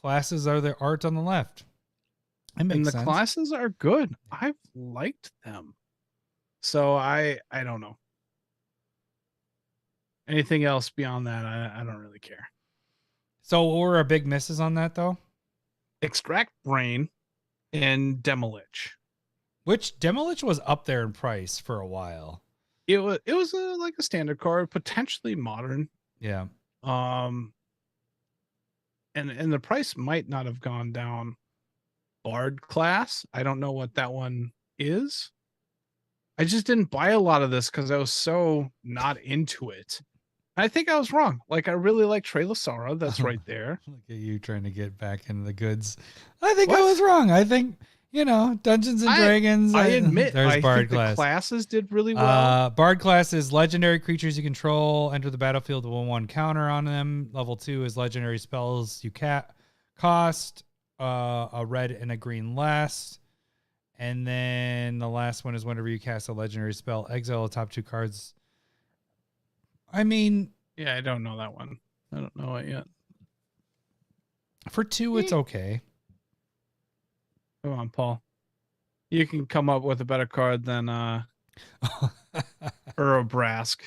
classes are the art on the left. It makes And the sense. classes are good. I've liked them. So I don't know. Anything else beyond that, I don't really care. So what were our big misses on that though? Extract Brain and Demolich. Which Demolich was up there in price for a while. It was like a standard card, potentially modern. Yeah. And the price might not have gone down. Bard class, I don't know what that one is. I just didn't buy a lot of this because I was so not into it. I think I was wrong. Like, I really like Trelasara. That's right there. Look at you trying to get back into the goods. I think I was wrong. I think, Dungeons and Dragons. I admit, there's I Bard think class. the classes did really well. Bard class is legendary creatures you control enter the battlefield with 1/1 counter on them. Level 2 is legendary spells you cost a red and a green less. And then the last one is whenever you cast a legendary spell, exile the top 2 cards. I mean, Yeah, I don't know that one. I don't know it yet. for 2, it's okay. Come on, Paul. You can come up with a better card than Urabrask.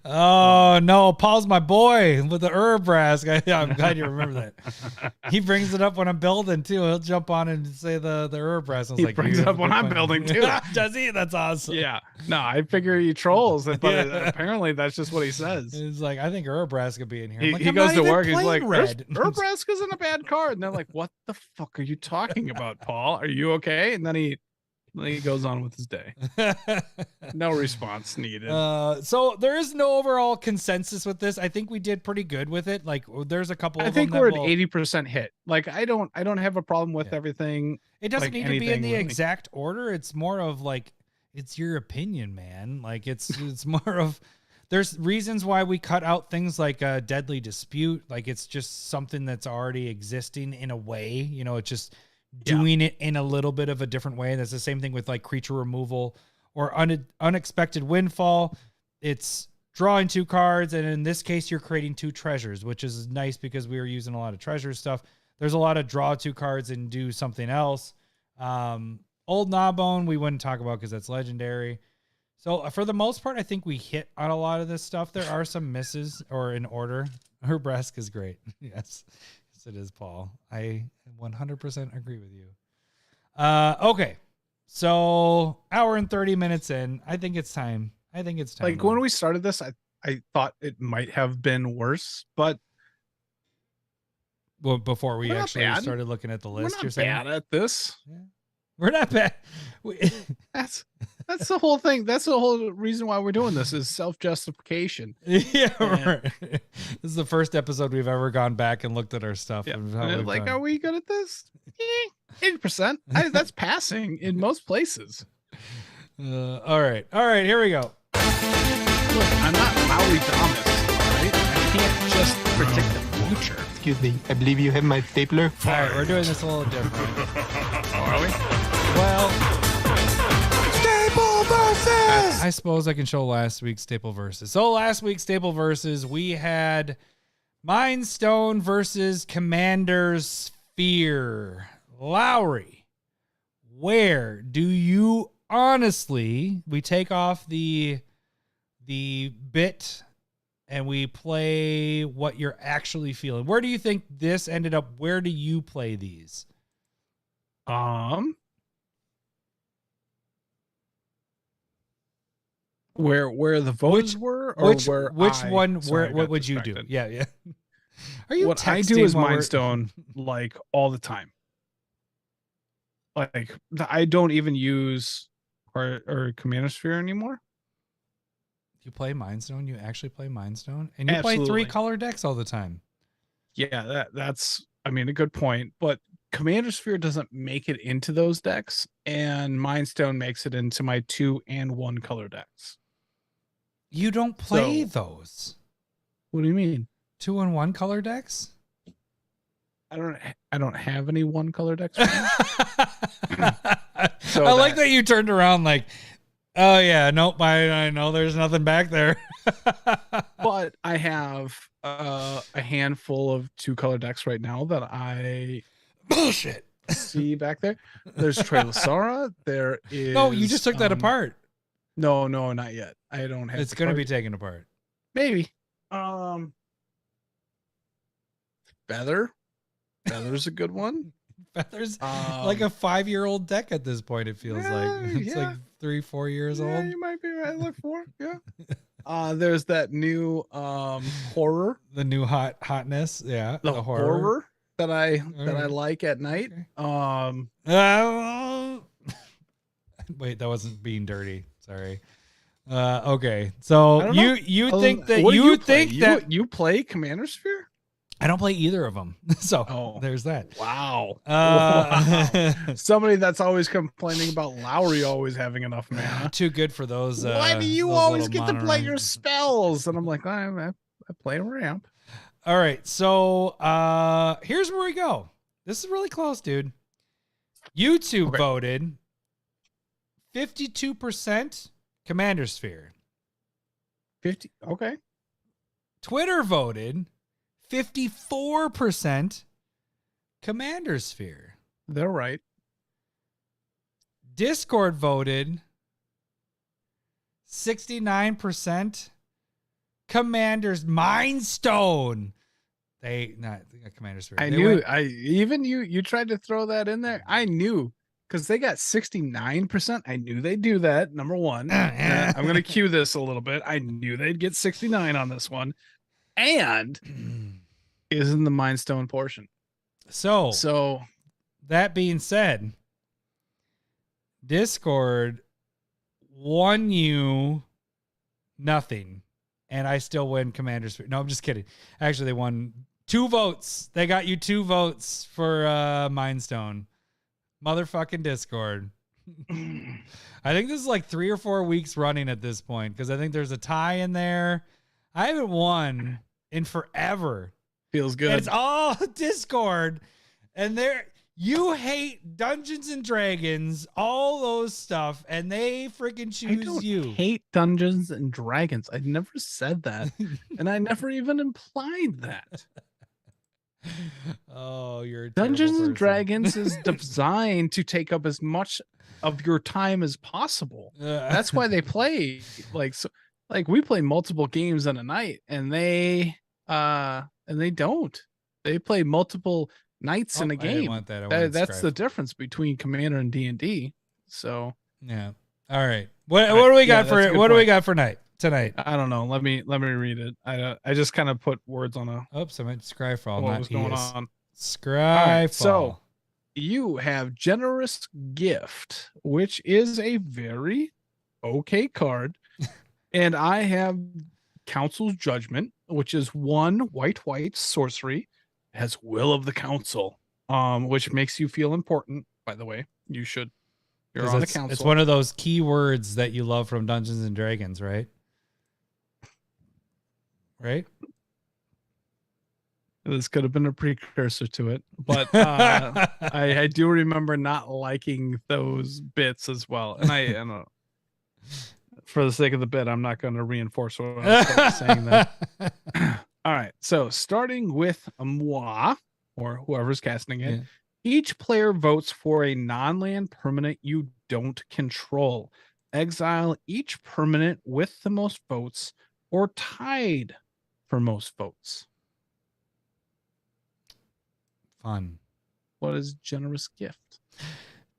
Oh no, Paul's my boy with the Urabrask. I'm glad you remember that. He brings it up when I'm building too. He'll jump on and say the Urabrask. He brings it up when I'm building too. Does he? That's awesome. Yeah. No, I figure he trolls, but apparently that's just what he says. It's like, I think Urabrask could be in here. I'm like, He I'm goes not to even work. He's playing like, red. Urabrask isn't a bad card. And they're like, what the fuck are you talking about, Paul? Are you okay? And then he goes on with his day. No response needed. So there is no overall consensus with this. I think we did pretty good with it. Like, there's a couple. I of think them we're that at will- 80% hit. Like, I don't have a problem with everything. It doesn't like need to be in anything, the really. exact order. It's more of like, it's your opinion, man. Like, it's more of, there's reasons why we cut out things like a Deadly Dispute. Like, it's just something that's already existing in a way. It's just doing it in a little bit of a different way. That's the same thing with like creature removal or unexpected windfall. It's drawing 2 cards, and in this case, you're creating 2 treasures, which is nice because we were using a lot of treasure stuff. There's a lot of draw 2 cards and do something else. Old Gnawbone we wouldn't talk about because that's legendary. So for the most part, I think we hit on a lot of this stuff. There are some misses or in order. Urabrask is great. Yes. Yes, it is, Paul. I 100% agree with you. Okay. So hour and 30 minutes in, I think it's time. Like, when we started this, I thought it might have been worse, but Well, before we We're not actually bad. started looking at the list, we're you're not saying bad at this. we're not bad. That's the whole thing. That's the whole reason why we're doing this is self-justification. Yeah, And- right. This is the first episode we've ever gone back and looked at our stuff. Yeah. And how And we've like, done. are we good at this? 80%. That's passing in most places. All right, here we go. Look, I'm not Lowry Thomas, all right? I can't just predict the future. Excuse me, I believe you have my stapler. All right, we're doing this a little different. Are we? Well, Staple versus! I suppose I can show last week's staple verses. So last week's staple verses, we had Mind Stone versus Commander's Sphere. Lowery, where do you honestly? We take off the bit and we play what you're actually feeling. Where do you think this ended up? Where do you play these? Where the votes were, or Which where one? Sorry, I What got would you do? distracted. Yeah. Are you? What I do texting is while we're- Mind Stone like all the time. Like I don't even use or Commander Sphere anymore. You play Mind Stone? You actually play Mind Stone? And you play Absolutely. 3 color decks all the time. Yeah, that's I mean a good point, but Commander Sphere doesn't make it into those decks, and Mind Stone makes it into my 2 and 1 color decks. You don't play So- those. What do you mean? 2 and 1 color decks? I don't have any 1 color decks. Right now. So I like that you turned around like, oh yeah, nope, I know there's nothing back there. But I have a handful of 2 color decks right now that I Bullshit. see back there. There's Trelasara. There is No, you just took that apart. No, not yet. I don't have. It's the going to card. be taken apart. Maybe. Feather's a good one. Feathers like a 5-year-old deck at this point, it feels like. It's like 3-4 years Yeah, old. you might be right. Look for yeah. There's that new horror, The new hotness. Yeah. the horror that I Alright. like at night. Okay. Wait, that wasn't being dirty. Sorry. Okay. I So don't know. you think that What do you play? think that you play Commander Sphere? I don't play either of them. So Oh. there's that. Wow. Wow. Somebody that's always complaining about Lowry always having enough mana. Too good for those. Why do you those always little get to play your monorails. spells? And I'm like, I play a ramp. All right. So here's where we go. This is really close, dude. YouTube Okay. voted 52% Commander Sphere. 50. Okay. Twitter voted 54% Commander Sphere. They're right. Discord voted 69% Commander's Mind Stone. They not Commander Sphere. I They knew. went- You tried to throw that in there. I knew because they got 69%. I knew they'd do that. Number one. I'm gonna cue this a little bit. I knew they'd get 69 on this one, and is in the Mind Stone portion. So So that being said, Discord won you nothing, and I still win Commander Sphere. No, I'm just kidding. Actually, they won 2 votes. They got you 2 votes for Mind Stone. Motherfucking Discord. I think this is like 3 or 4 weeks running at this point because I think there's a tie in there. I haven't won in forever. feels good. And it's all Discord. And you hate Dungeons and Dragons, all those stuff, and they freaking I choose don't you. hate Dungeons and Dragons. I never said that, and I never even implied that. Oh, you're a Dungeons terrible and person. Dragons is designed to take up as much of your time as possible. That's why they play like we play multiple games in a night, and they don't. They play multiple nights in a I didn't game. want that. I wanted That's the Strife. difference between Commander and D&D. So Yeah. All right. What do we got yeah, for that's a good what do we point. got for night tonight? I don't know. Let me read it. I just kind of put words on a Oops, I meant Scryfall. what Not was going Eos. on. Scryfall. So you have Generous Gift, which is a very okay card. And I have Council's Judgment, which is 1 white sorcery, has Will of the Council, which makes you feel important, by the way. You're on the council. It's one of those key words that you love from Dungeons and Dragons, right? Right? This could have been a precursor to it, but I do remember not liking those bits as well. And I don't know. For the sake of the bit, I'm not going to reinforce what I'm saying that. All right. So starting with moi, or whoever's casting it, each player votes for a non-land permanent you don't control. Exile each permanent with the most votes or tied for most votes. Fun. What is Generous Gift?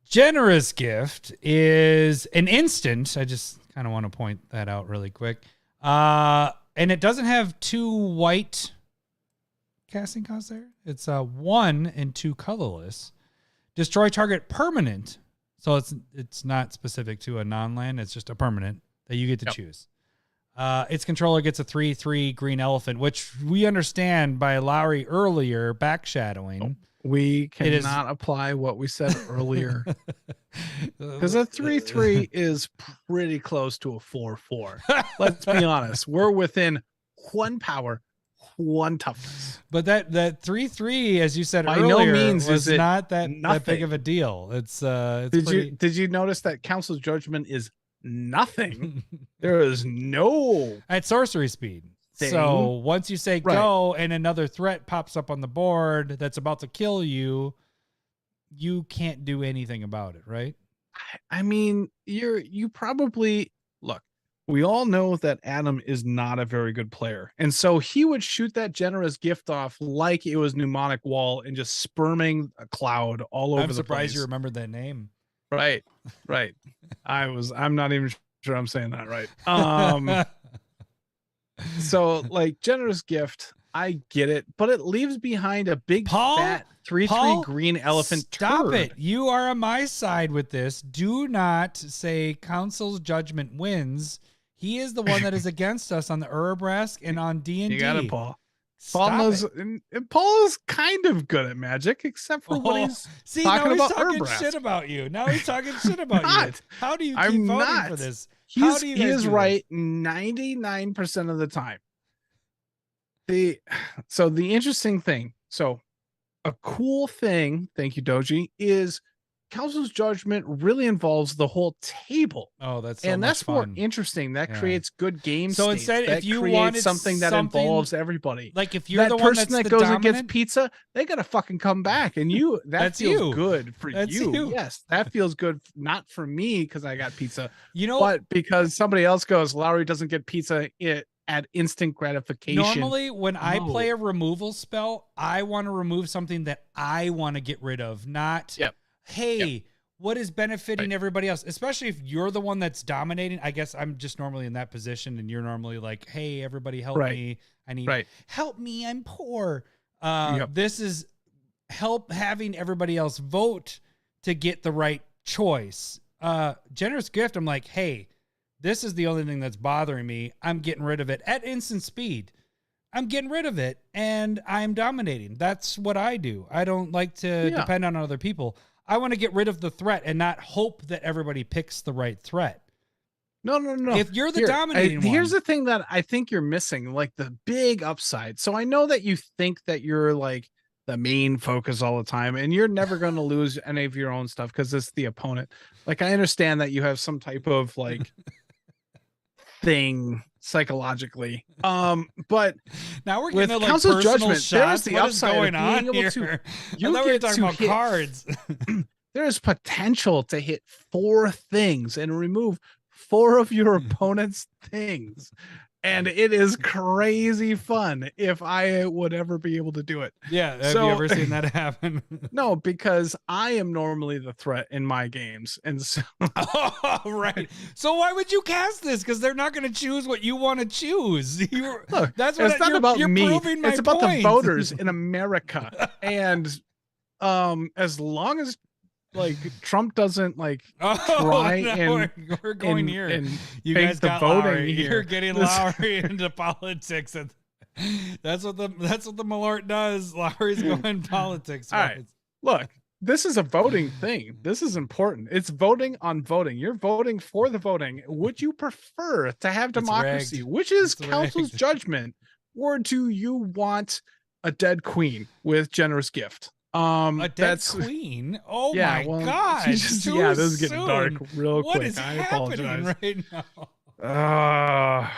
Generous Gift is an instant. I just kind of want to point that out really quick. And it doesn't have 2 white casting costs there. It's 1 and 2 colorless. Destroy target permanent. So it's not specific to a non-land. It's just a permanent that you get to choose. Its controller gets a 3/3 green elephant, which we understand by Lowery earlier backshadowing. We cannot apply what we said earlier. Because a 3/3 is pretty close to a 4/4. Let's be honest. We're within 1 power, 1 toughness. But that 3/3, as you said by earlier, no means was is it not that nothing. big of a deal. It's did you notice that Council's Judgment is nothing? There is no at sorcery speed. thing. So once you say go and another threat pops up on the board that's about to kill you, you can't do anything about it, right? I mean, you probably look. We all know that Adam is not a very good player, and so he would shoot that Generous Gift off like it was Mnemonic Wall and just sperming a cloud all over the place. I'm surprised you remembered that name. Right. I'm not even sure I'm saying that right. So like Generous Gift, I get it, but it leaves behind a big fat 3/3 green elephant. Stop turd. it. You are on my side with this. Do not say Council's Judgment wins. He is the one that is against us on the Urabrask and on D&D. You got it, Paul. Stop Paul is kind of good at magic, except for when he's talking about talking shit about you. Now he's talking shit about you. How do you keep I'm voting not. for this? He is right 99% of the time. So the interesting thing, a cool thing, thank you, Doji, is Council's Judgment really involves the whole table. Oh, that's that's fun. more interesting. That creates good game. So states. instead, that if you creates wanted something that involves everybody, like if you're that the one person that's that the goes dominant, and gets pizza, they gotta fucking come back, and that feels good for you. Yes, that feels good. Not for me because I got pizza, but because somebody else goes, Lowery doesn't get pizza. At instant gratification. Normally, when I play a removal spell, I want to remove something that I want to get rid of, not what is benefiting everybody else, especially if you're the one that's dominating. I guess I'm just normally in that position, and you're normally like, hey, everybody help me. I need help me. I'm poor. This is help having everybody else vote to get the right choice. Generous Gift, I'm like, hey, this is the only thing that's bothering me. I'm getting rid of it at instant speed. I'm getting rid of it, and I'm dominating. That's what I do. I don't like to depend on other people. I want to get rid of the threat and not hope that everybody picks the right threat. No. If you're the dominating one. Here's the thing that I think you're missing, like the big upside. So I know that you think that you're like the main focus all the time, and you're never going to lose any of your own stuff because it's the opponent. Like, I understand that you have some type of like thing psychologically, but now we're with getting Council's Judgment. There's the what upside going of on being able here? to. You thought we were get talking to about hit, cards. There's potential to hit 4 things and remove 4 of your opponent's things. And it is crazy fun if I would ever be able to do it. Yeah. Have So- you ever seen that happen? No, because I am normally the threat in my games. And so Oh, right. So why would you cast this? Because they're not going to choose what you want to choose. look, That's what it's not you're, about you're me. proving my It's about point. the voters in America. And as long as like Trump doesn't like Oh, try no, and we're going and- here. and You paint guys the got voting Lowery. here. You're getting This- Lowery into politics, and that's what the Malort does. Lowery's going politics. All right. Look, this is a voting thing. This is important. It's voting on voting. You're voting for the voting. Would you prefer to have democracy, rigged. which is It's council's rigged. judgment, or do you want a dead queen with generous gift? A dead That's queen. Oh yeah, my well, god! you just- too yeah, this is getting soon. dark real What quick. is I happening apologize. right now?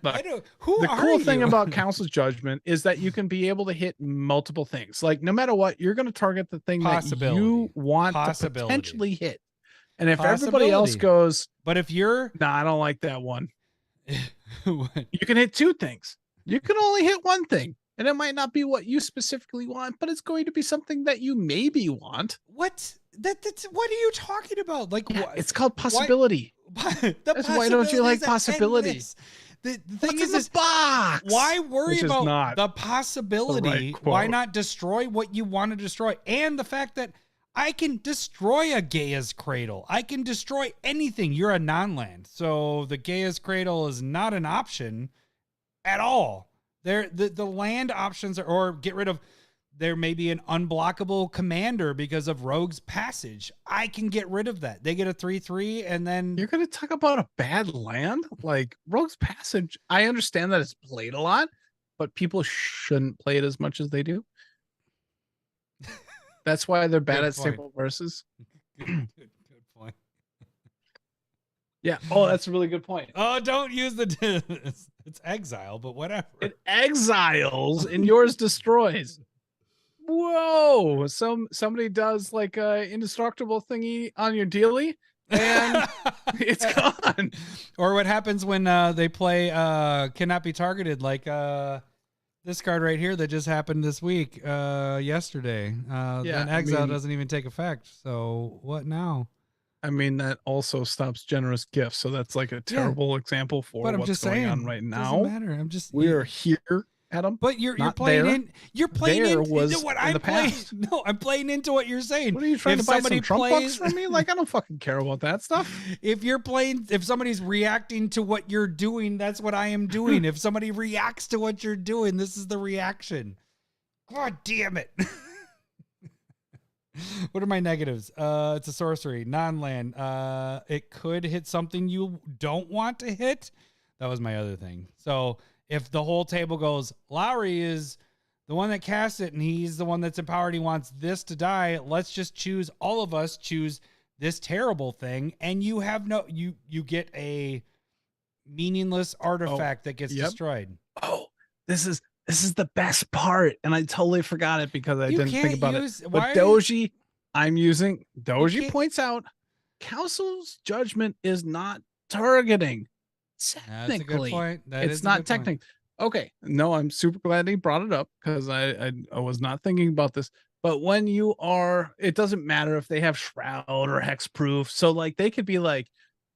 Look, I don't. Who the are cool thing you? about council's judgment is that you can be able to hit multiple things. Like no matter what, you're going to target the thing that Possibility. you want to Possibility. potentially hit. And if everybody else Possibility. goes, But if you're, nah, I don't like that one, what? you can hit two things. You can only hit one thing. And it might not be what you specifically want, but it's going to be something that you maybe want. That's what are you talking about? Like Yeah, what? it's called possibility. That's why don't you like possibility? The thing What's is, in the box? why worry Which is about not the possibility? right Why quote. not destroy what you want to destroy? And the fact that I can destroy a Gaia's cradle. I can destroy anything. You're a non-land. So the Gaia's cradle is not an option at all. The land options are, or get rid of, there may be an unblockable commander because of Rogue's Passage. I can get rid of that. They get a 3/3 and then You're going to talk about a bad land? Like Rogue's Passage, I understand that it's played a lot, but people shouldn't play it as much as they do. That's why they're bad Good at point. simple verses. good point. Yeah. Oh, that's a really good point. Oh, don't use the it's exile, but whatever. It exiles and yours destroys. Whoa. Somebody does like a indestructible thingy on your dealie and it's gone. Or what happens when they play cannot be targeted, like this card right here that just happened this week, yesterday. Then exile doesn't even take effect. So what now? I mean, that also stops generous gifts. So that's like a terrible example for But I'm what's just going saying, on right doesn't now. matter. I'm just We're here, Adam. But you're not playing there. in. You're playing There into was what in I'm the playing. past. No, I'm playing into what you're saying. What are you trying If to buy somebody some Trump plays- bucks from me? Like, I don't fucking care about that stuff. If you're playing, if somebody's reacting to what you're doing, that's what I am doing. If somebody reacts to what you're doing, this is the reaction. God damn it. What are my negatives? It's a sorcery, non-land. It could hit something you don't want to hit. That was my other thing. So if the whole table goes, Lowery is the one that casts it and he's the one that's empowered, he wants this to die, let's just choose, all of us choose this terrible thing, and you have no, you get a meaningless artifact that gets destroyed. Oh, this is the best part, and I totally forgot it because I You didn't think can't about use- it. why But are you- Doji, I'm using Doji can't- points out Council's judgment is not targeting. That's a good Technically, point. That it's is a not good point. technical. Okay, no, I'm super glad he brought it up because I was not thinking about this. But when you are, it doesn't matter if they have shroud or hexproof. So like they could be like,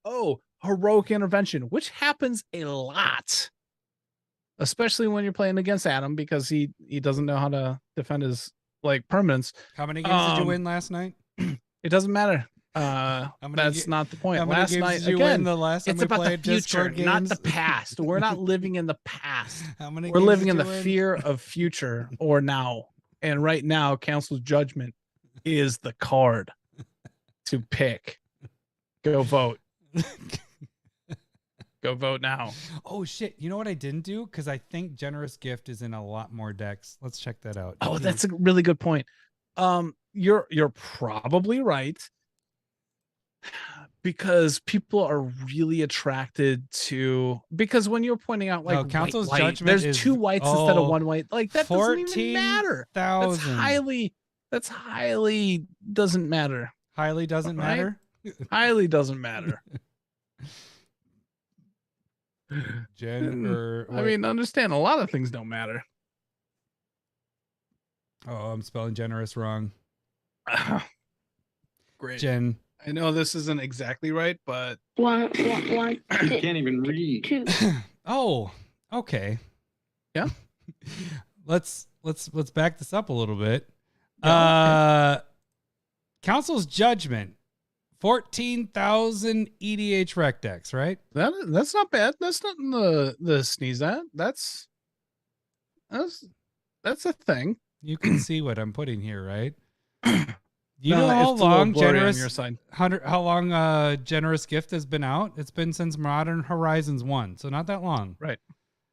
oh, heroic intervention, which happens a lot, especially when you're playing against Adam because he doesn't know how to defend his like permanents. How many games did you win last night? It doesn't matter. many That's not the point. How many Last games night did you win again, the last time it's we about the played future, Discord not games? the past. We're not living in the past. How many We're games living did in you the win? fear of future or now. And right now, Council's judgment is the card to pick. Go vote. Go vote now. Oh shit! You know what I didn't do? Because I think generous gift is in a lot more decks. Let's check that out. Oh, that's a really good point. You're probably right. Because people are really attracted to, because when you're pointing out like No, Council's white, judgment there's is- two whites instead of oh, one white. Like that doesn't even matter. 14,000. That's highly doesn't matter. Highly doesn't Right? matter. Highly doesn't matter. I mean, understand a lot of things don't matter. Oh, I'm spelling generous wrong. Great. Jen. I know this isn't exactly right, but One, Can't even read. two. Oh, okay. Yeah. let's back this up a little bit. Yeah, Council's Judgment, 14,000 EDH rec decks, right? that's not bad. That's nothing to sneeze at. That's a thing. You can see what I'm putting here, right? You No, know how it's a little long blurry on generous your side. how long Generous Gift has been out? It's been since Modern Horizons 1, so not that long. Right.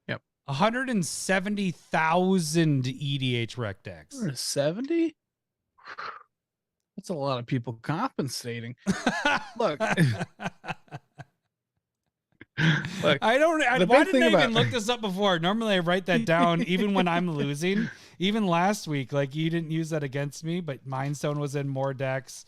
Yep. 170,000 EDH rec decks. 70? That's a lot of people compensating. Look. Look, why didn't I thing even about- look this up before? Normally I write that down even when I'm losing. Even last week, like you didn't use that against me, but Mind Stone was in more decks.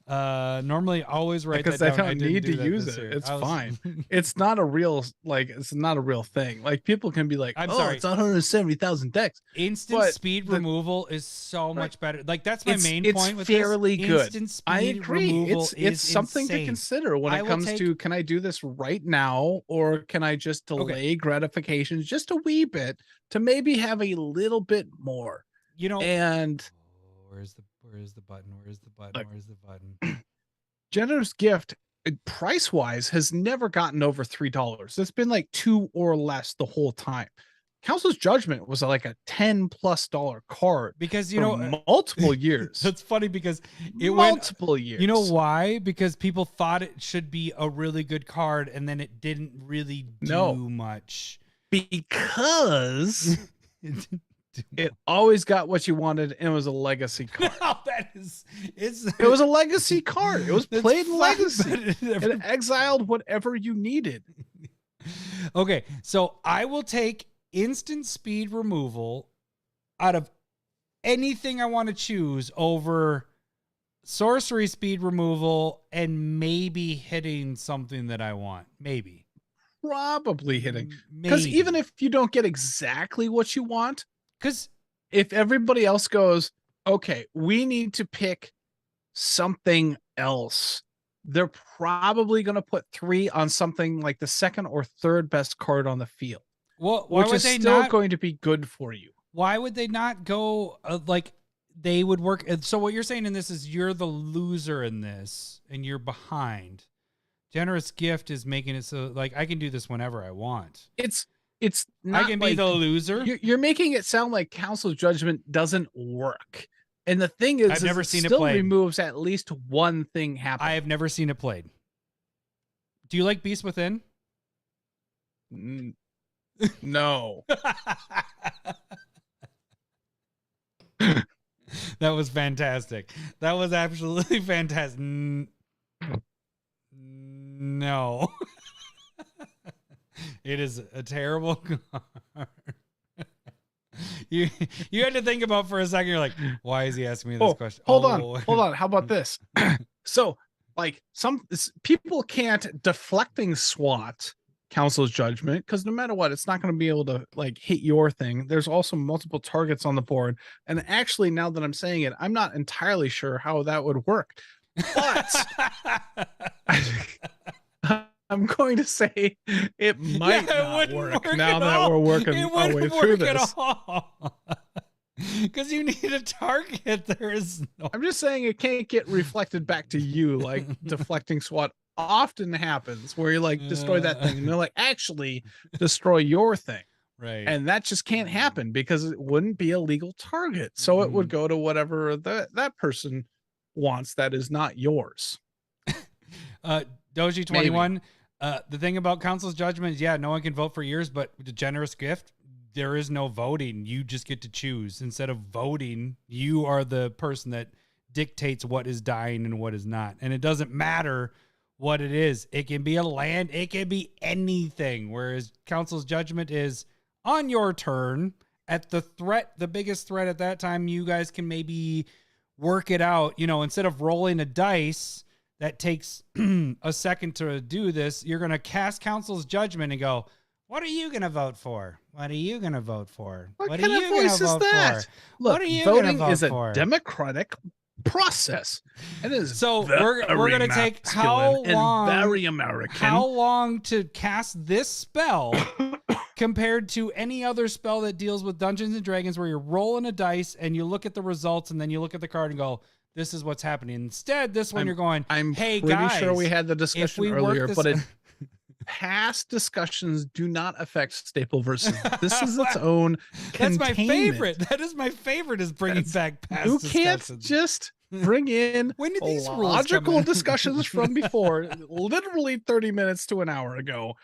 Normally always write that because down. I don't need to use it. It's fine. It's not a real thing. Like people can be like, I'm oh, sorry. it's 170,000 decks. Instant But speed the- removal is so much better. Like that's my main it's point with fairly this. good. Instant speed I agree. removal It's is something to insane. consider when I it will comes take- to, can I do this right now, or can I just delay gratifications just a wee bit to maybe have a little bit more? You know, And where's the button? Where's the button? Look. Where's the button? Generous Gift, price wise, has never gotten over $3. It's been like $2 or less the whole time. Council's Judgment was like a $10+ card Because for multiple years. that's funny because it went multiple years. You know why? Because people thought it should be a really good card, and then it didn't really do much. Because it always got what you wanted, and it was a legacy card. It was a legacy card. It was That's played in fine, legacy. but It exiled whatever you needed. Okay, so I will take instant speed removal out of anything I want to choose over sorcery speed removal and maybe hitting something that I want. Maybe. Probably hitting. Because even if you don't get exactly what you want, because if everybody else goes, okay, we need to pick something else, they're probably going to put 3 on something like the second or third best card on the field. Well, why which would is they still not going to be good for you. Why would they not go like they would work? So what you're saying in this is you're the loser in this and you're behind. Generous Gift is making it so like I can do this whenever I want. It's not I can be like, the loser. You're making it sound like Council's Judgment doesn't work. And the thing is, I've never seen it still played. removes at least one thing happening. I have never seen it played. Do you like Beast Within? No. That was fantastic. That was absolutely fantastic. No. It is a terrible card. You had to think about for a second. You're like, why is he asking me this question? Hold on. How about this? So, like, people can't deflecting SWAT Council's Judgment because no matter what, it's not going to be able to like hit your thing. There's also multiple targets on the board, and actually, now that I'm saying it, I'm not entirely sure how that would work. But I'm going to say it might not work now that we're working our way through this. Because you need a target. There is no. I'm just saying it can't get reflected back to you like deflecting SWAT often happens where you like destroy that thing and they're like actually destroy your thing. Right. And that just can't happen because it wouldn't be a legal target. So it would go to whatever that person wants that is not yours. Doji 21. The thing about Council's Judgment is, yeah, no one can vote for years, but the Generous Gift, there is no voting. You just get to choose. Instead of voting, you are the person that dictates what is dying and what is not. And it doesn't matter what it is. It can be a land. It can be anything. Whereas Council's Judgment is on your turn at the biggest threat at that time. You guys can maybe work it out. You know, instead of rolling a dice that takes a second to do this, you're going to cast Council's Judgment and go, What are you going to vote for? What are you going to vote for? What are kind of you gonna voice is vote that? for? Look, What are you gonna voting vote is a for? democratic process. It is So we're going to take how masculine long, and very American. how long to cast this spell compared to any other spell that deals with Dungeons and Dragons, where you're rolling a dice and you look at the results and then you look at the card and go, this is what's happening. Instead, this one you're going, I'm hey pretty guys, sure we had the if discussion we work earlier, this- but past discussions do not affect staple versus. This is its own. That's my containment. favorite. That is my favorite, is bringing back past You can't discussions. just bring in When did these rules logical come in? discussions from before, literally 30 minutes to an hour ago,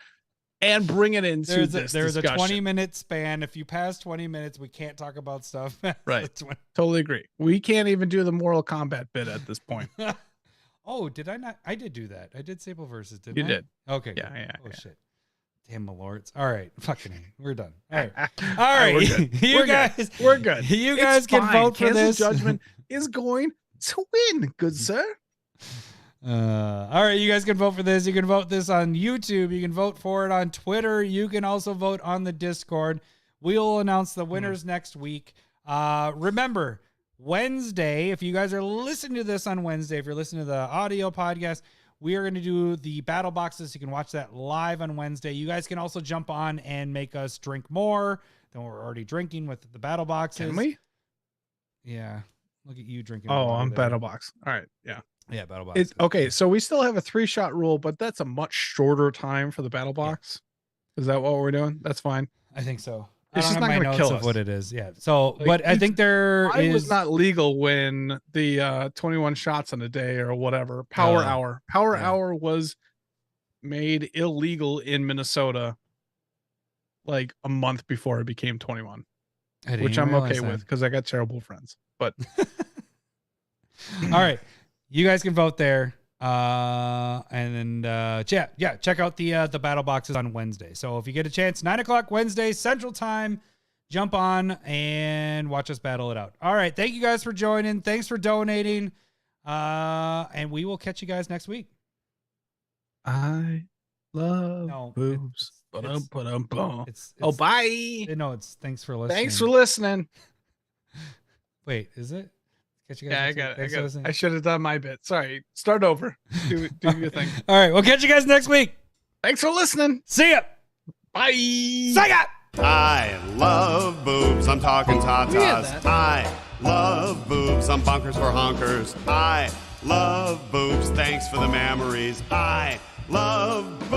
and bring it into There's a discussion. 20-minute span. If you pass 20 minutes, we can't talk about stuff. Right. Totally agree. We can't even do the Mortal Kombat bit at this point. Oh, did I not? I did do that. I did Sable versus, didn't You I? did. Okay. Yeah, good. yeah, Oh, yeah. shit. Damn, my lords. All right. Fucking A. We're done. All right. All All right. we're good. You We're guys. good. We're good. You It's guys can fine. vote for Cancel this. Judgment is going to win, good sir. All right, you guys can vote for this. You can vote this on YouTube. You can vote for it on Twitter. You can also vote on the Discord. We'll announce the winners next week. Remember, Wednesday, if you guys are listening to this on Wednesday, if you're listening to the audio podcast, we are going to do the battle boxes. You can watch that live on Wednesday. You guys can also jump on and make us drink more than we're already drinking with the battle boxes. Can we? Yeah. Look at you drinking. Oh, water I'm there. battle box. All right. Yeah. Yeah, battle box. It's okay. So we still have a 3-shot rule, but that's a much shorter time for the battle box. Is that what we're doing? That's fine. I think so. It's I just don't not have my gonna notes kill of us. what it is. Yeah. So, Like, but I think there I was is not legal when the 21 shots in a day or whatever power hour. Power yeah. hour was made illegal in Minnesota like a month before it became 21, I didn't which even I'm realize okay that. with because I got terrible friends. But All right. You guys can vote there. And then check out the battle boxes on Wednesday. So if you get a chance, 9:00 Wednesday Central Time, jump on and watch us battle it out. All right. Thank you guys for joining. Thanks for donating. And we will catch you guys next week. I love No, boobs. it's- Ba-dum-ba-dum-bum. It's Oh, bye. no, it's thanks for listening. Thanks for listening. Wait, is it? Catch you guys Yeah, I next week. got it. Thanks for listening. I should have done my bit. Sorry. Start over. Do your thing. All right. We'll catch you guys next week. Thanks for listening. See ya. Bye. See ya. I love boobs, I'm talking We had tatas. that. I love boobs, I'm bonkers for honkers. I love boobs, thanks for the memories. I love